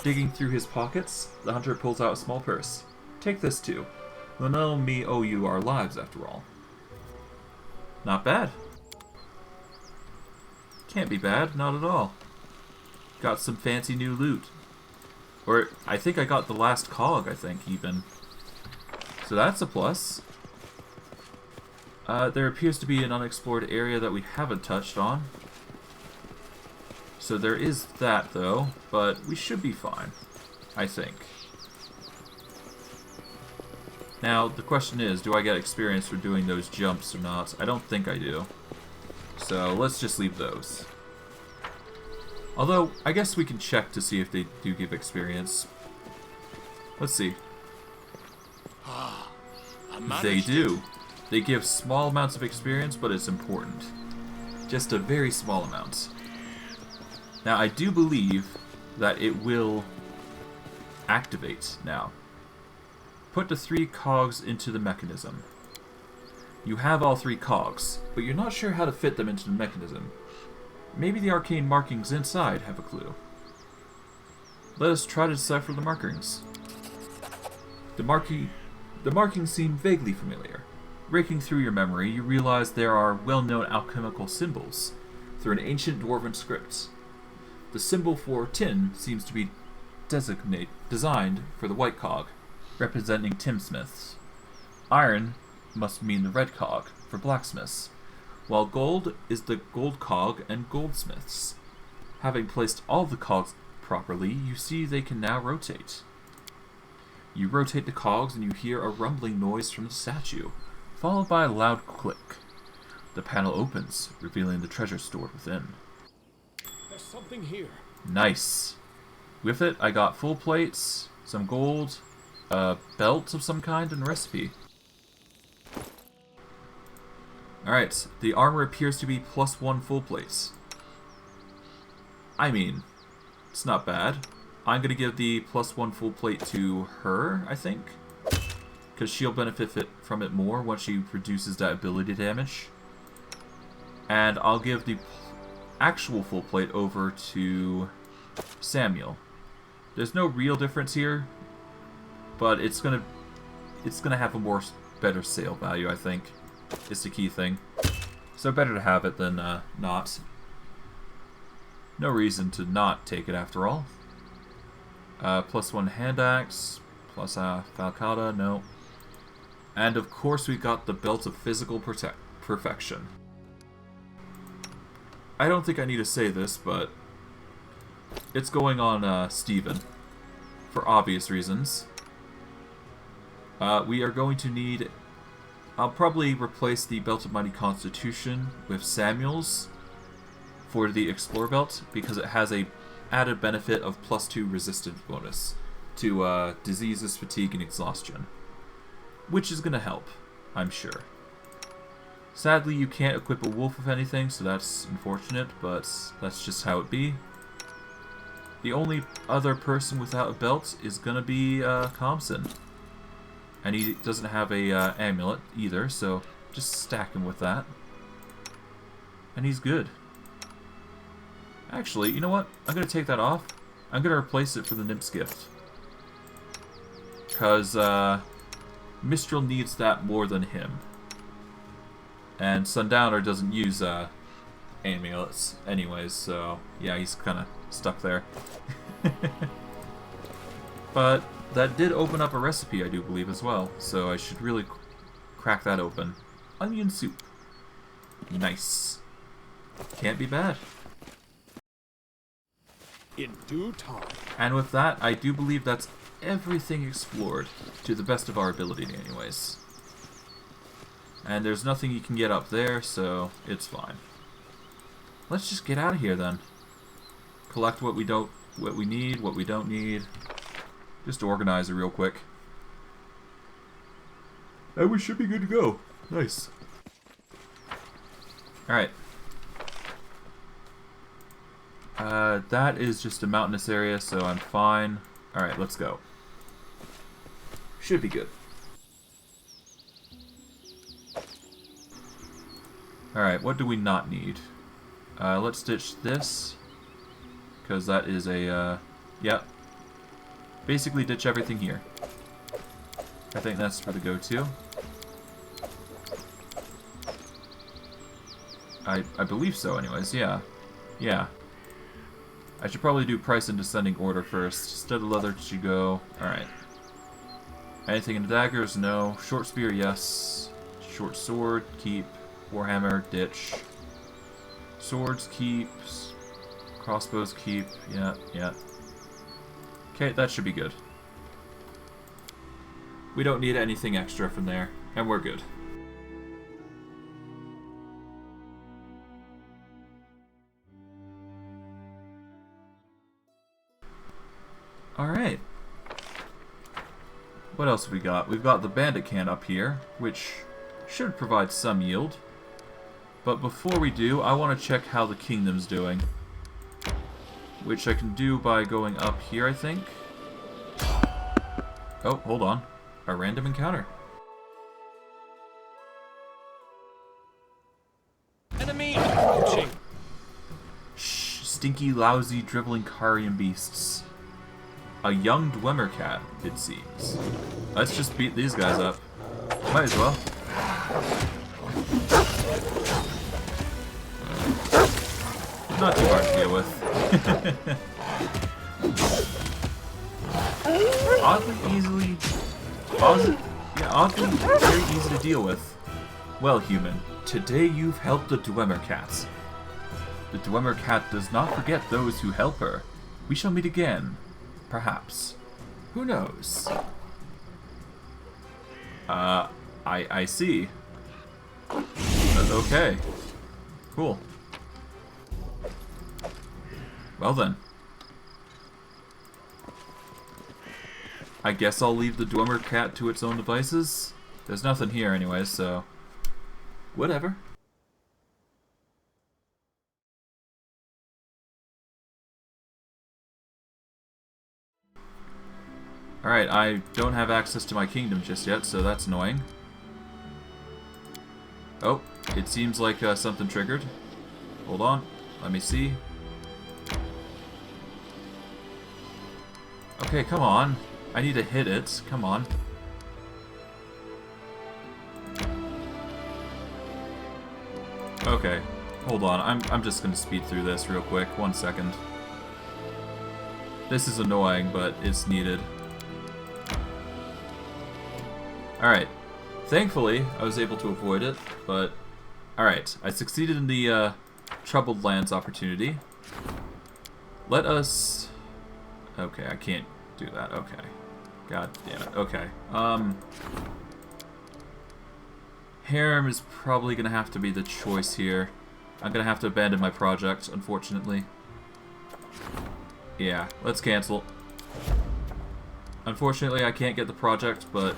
Digging through his pockets, the hunter pulls out a small purse. Take this too. Linnell and me owe you our lives after all. Not bad. Can't be bad, not at all. Got some fancy new loot. Or, I think I got the last cog, I think, even. So that's a plus. There appears to be an unexplored area that we haven't touched on. So there is that, though, but we should be fine, I think. Now, the question is, do I get experience for doing those jumps or not? I don't think I do. So, let's just leave those. Although, I guess we can check to see if they do give experience. Let's see. They do. They give small amounts of experience, but it's important. Just a very small amount. Now, I do believe that it will activate now. Put the 3 cogs into the mechanism. You have all 3 cogs, but you're not sure how to fit them into the mechanism. Maybe the arcane markings inside have a clue. Let us try to decipher the markings. The markings seem vaguely familiar. Raking through your memory, you realize there are well-known alchemical symbols through an ancient dwarven script. The symbol for tin seems to be designed for the white cog, representing tinsmiths. Iron must mean the red cog, for blacksmiths, while gold is the gold cog and goldsmiths. Having placed all the cogs properly, you see they can now rotate. You rotate the cogs and you hear a rumbling noise from the statue, followed by a loud click. The panel opens, revealing the treasure stored within. There's something here. Nice. With it, I got full plates, some gold, a belt of some kind, and a recipe. Alright, the armor appears to be +1 full plates. I mean, it's not bad. I'm going to give the +1 full plate to her, I think. Because she'll benefit from it more once she reduces that ability damage. And I'll give the actual full plate over to Samuel. There's no real difference here, but it's gonna have a better sale value, I think. It's the key thing. So better to have it than not. No reason to not take it after all. +1 hand axe, plus falcata, no. And of course we got the belt of physical perfection. I don't think I need to say this, but it's going on Steven, for obvious reasons. We are going to need... I'll probably replace the Belt of Mighty Constitution with Samuel's for the Explore Belt, because it has a added benefit of +2 resistance bonus to diseases, fatigue, and exhaustion, which is going to help, I'm sure. Sadly, you can't equip a wolf with anything, so that's unfortunate, but that's just how it be. The only other person without a belt is going to be Compson. And he doesn't have a amulet either, so just stack him with that. And he's good. Actually, you know what? I'm going to take that off. I'm going to replace it for the Nymph's Gift. Because Mistral needs that more than him. And Sundowner doesn't use amulets anyways, so yeah, he's kind of stuck there. But that did open up a recipe, I do believe, as well, so I should really crack that open. Onion soup. Nice. Can't be bad. In due time. And with that, I do believe that's everything explored, to the best of our ability anyways. And there's nothing you can get up there, so it's fine. Let's just get out of here then. Collect what we need, what we don't need. Just organize it real quick. And we should be good to go. Nice. Alright. That is just a mountainous area, so I'm fine. Alright, let's go. Should be good. Alright, what do we not need? Let's ditch this. Because that is a, yep. Basically ditch everything here. I think that's for the go-to. I believe so anyways, yeah. Yeah. I should probably do price in descending order first. Stud of leather should go. Alright. Anything in the daggers? No. Short spear, yes. Short sword, keep. Warhammer, ditch. Swords, keep. Crossbows, keep. Yeah, yeah. Okay, that should be good. We don't need anything extra from there, and we're good. Alright. What else have we got? We've got the bandit can up here, which should provide some yield. But before we do, I want to check how the kingdom's doing. Which I can do by going up here, I think. Oh, hold on. A random encounter. Enemy approaching. Shh, stinky, lousy, dribbling Carian beasts. A young Dwemer cat, it seems. Let's just beat these guys up. Might as well. Not too hard to deal with. Oddly very easy to deal with. Well, human, today you've helped the Dwemer cat. The Dwemer cat does not forget those who help her. We shall meet again. Perhaps. Who knows? I see. Okay. Cool. Well then. I guess I'll leave the Dwemer cat to its own devices. There's nothing here anyway, so... whatever. Alright, I don't have access to my kingdom just yet, so that's annoying. Oh, it seems like something triggered. Hold on, let me see. Okay, come on. I need to hit it. Come on. Okay, hold on. I'm just gonna speed through this real quick. 1 second. This is annoying, but it's needed. Alright. Thankfully, I was able to avoid it, but... Alright, I succeeded in the Troubled Lands opportunity. Let us... Okay, I can't do that. Okay. God damn it. Okay. Harem is probably gonna have to be the choice here. I'm gonna have to abandon my project, unfortunately. Yeah, let's cancel. Unfortunately, I can't get the project, but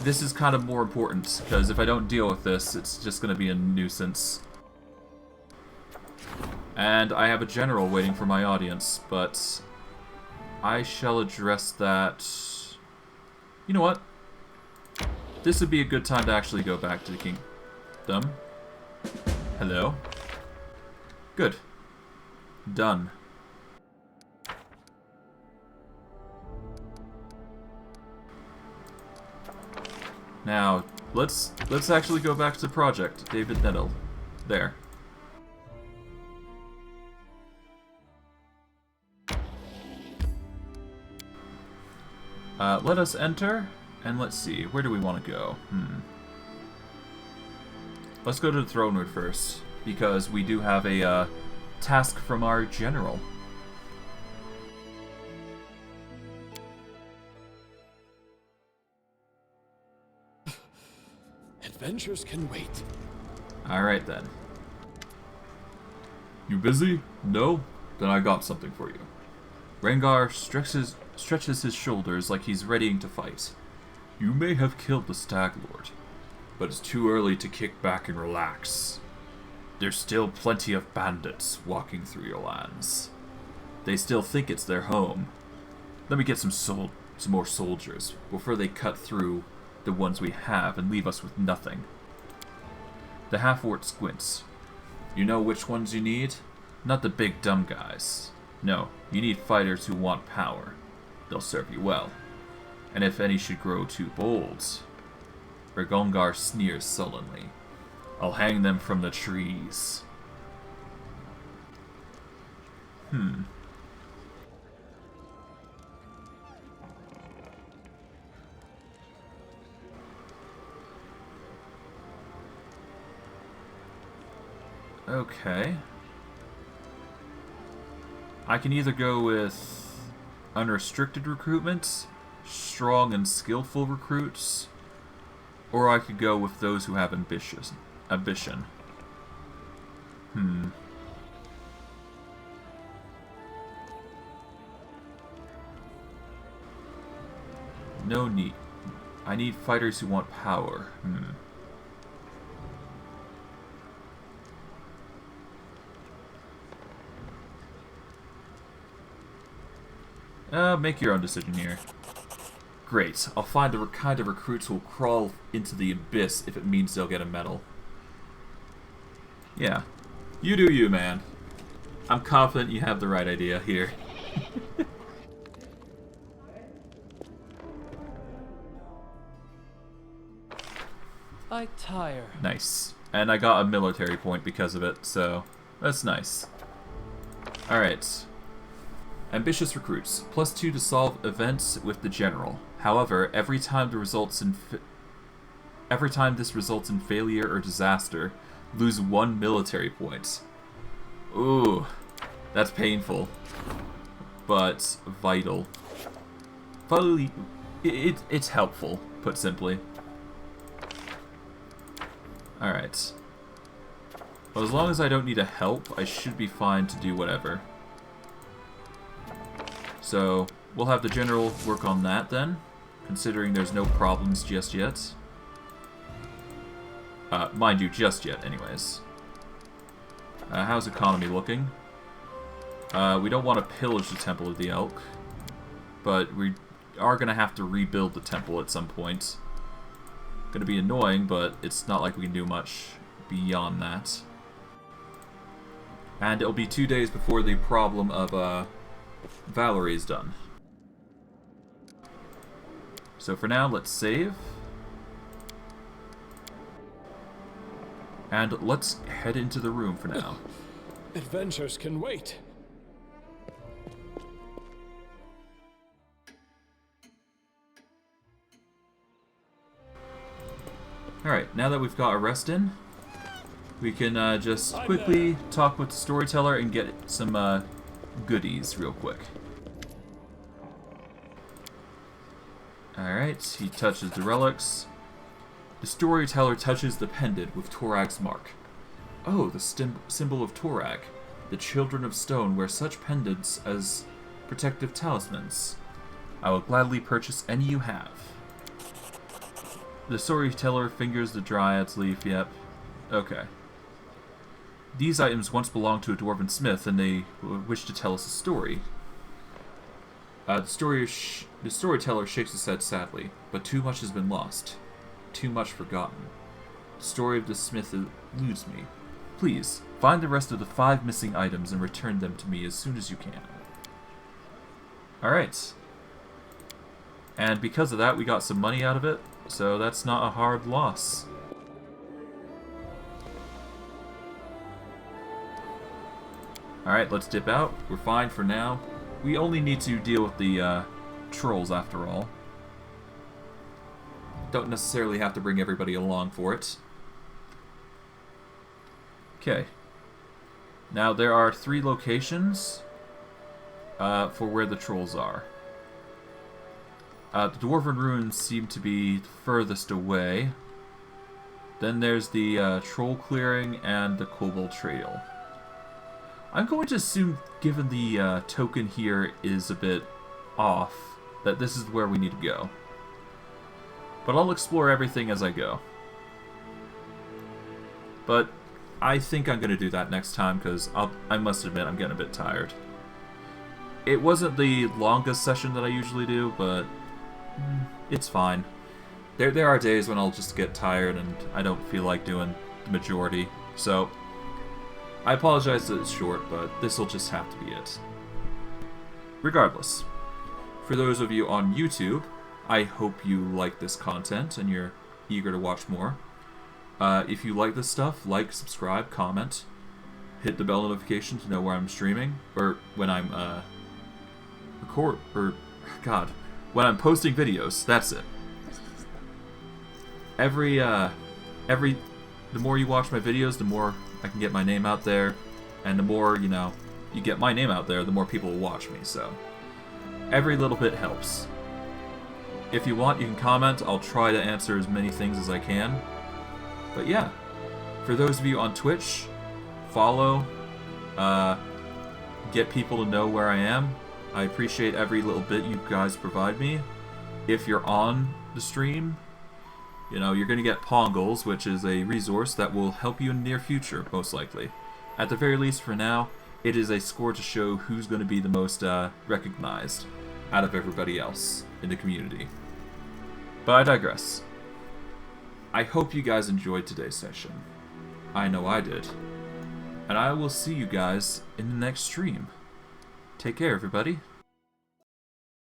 this is kind of more important, because if I don't deal with this, it's just gonna be a nuisance. And I have a general waiting for my audience, but I shall address that... You know what? This would be a good time to actually go back to the kingdom. Hello? Good. Done. Now, let's actually go back to the project. David Nettle. There. Let us enter, and let's see, where do we want to go? Let's go to the throne room first, because we do have a task from our general. Adventures can wait. Alright then. You busy? No? Then I got something for you. Rengar stretches his shoulders like he's readying to fight. You may have killed the Stag Lord, but it's too early to kick back and relax. There's still plenty of bandits walking through your lands. They still think it's their home. Let me get some more soldiers before they cut through the ones we have and leave us with nothing. The half-wart squints. You know which ones you need? Not the big dumb guys. No, you need fighters who want power. They'll serve you well. And if any should grow too bold... Regongar sneers sullenly. I'll hang them from the trees. Okay. I can either go with unrestricted recruitment, strong and skillful recruits, or I could go with those who have ambition. No need. I need fighters who want power. Make your own decision here. Great. I'll find the kind of recruits who'll crawl into the abyss if it means they'll get a medal. Yeah. You do you, man. I'm confident you have the right idea here. I tire. Nice. And I got a military point because of it, so that's nice. Alright. Ambitious recruits. +2 to solve events with the general. However, every time this results in failure or disaster, lose 1 military point. Ooh, that's painful, but vital. Finally, it's helpful, put simply. Alright. Well, as long as I don't need a help, I should be fine to do whatever. So, we'll have the general work on that then, considering there's no problems just yet. Mind you, just yet, anyways. How's economy looking? We don't want to pillage the Temple of the Elk, but we are going to have to rebuild the temple at some point. Going to be annoying, but it's not like we can do much beyond that. And it'll be 2 days before the problem of, Valerie is done. So for now, let's save. And let's head into the room for now. Adventures can wait. Alright, now that we've got a rest in, we can just quickly talk with the storyteller and get some goodies real quick. Alright, he touches the relics. The storyteller touches the pendant with Torag's mark. Oh, the symbol of Torag. The children of stone wear such pendants as protective talismans. I will gladly purchase any you have. The storyteller fingers the dryad's leaf. Yep. Okay. These items once belonged to a dwarven smith, and they wish to tell us a story. The storyteller shakes his head sadly, but too much has been lost. Too much forgotten. The story of the smith eludes me. Please, find the rest of the 5 missing items and return them to me as soon as you can. Alright. And because of that, we got some money out of it, so that's not a hard loss. Alright, let's dip out. We're fine for now. We only need to deal with the trolls after all. Don't necessarily have to bring everybody along for it. Okay. Now there are 3 locations for where the trolls are. The Dwarven Ruins seem to be furthest away. Then there's the Troll Clearing and the Kobold Trail. I'm going to assume, given the token here is a bit off, that this is where we need to go. But I'll explore everything as I go. But I think I'm going to do that next time, because I must admit I'm getting a bit tired. It wasn't the longest session that I usually do, but it's fine. There are days when I'll just get tired and I don't feel like doing the majority, so I apologize that it's short, but this'll just have to be it. Regardless, for those of you on YouTube, I hope you like this content and you're eager to watch more. If you like this stuff, like, subscribe, comment, hit the bell notification to know where I'm streaming, or when I'm when I'm posting videos. That's it. The more you watch my videos, the more I can get my name out there, and the more, you know, you get my name out there, the more people will watch me, so every little bit helps. If you want, you can comment. I'll try to answer as many things as I can. But yeah, for those of you on Twitch, follow, get people to know where I am. I appreciate every little bit you guys provide me. If you're on the stream, you know, you're going to get Pongles, which is a resource that will help you in the near future, most likely. At the very least, for now, it is a score to show who's going to be the most recognized out of everybody else in the community. But I digress. I hope you guys enjoyed today's session. I know I did. And I will see you guys in the next stream. Take care, everybody.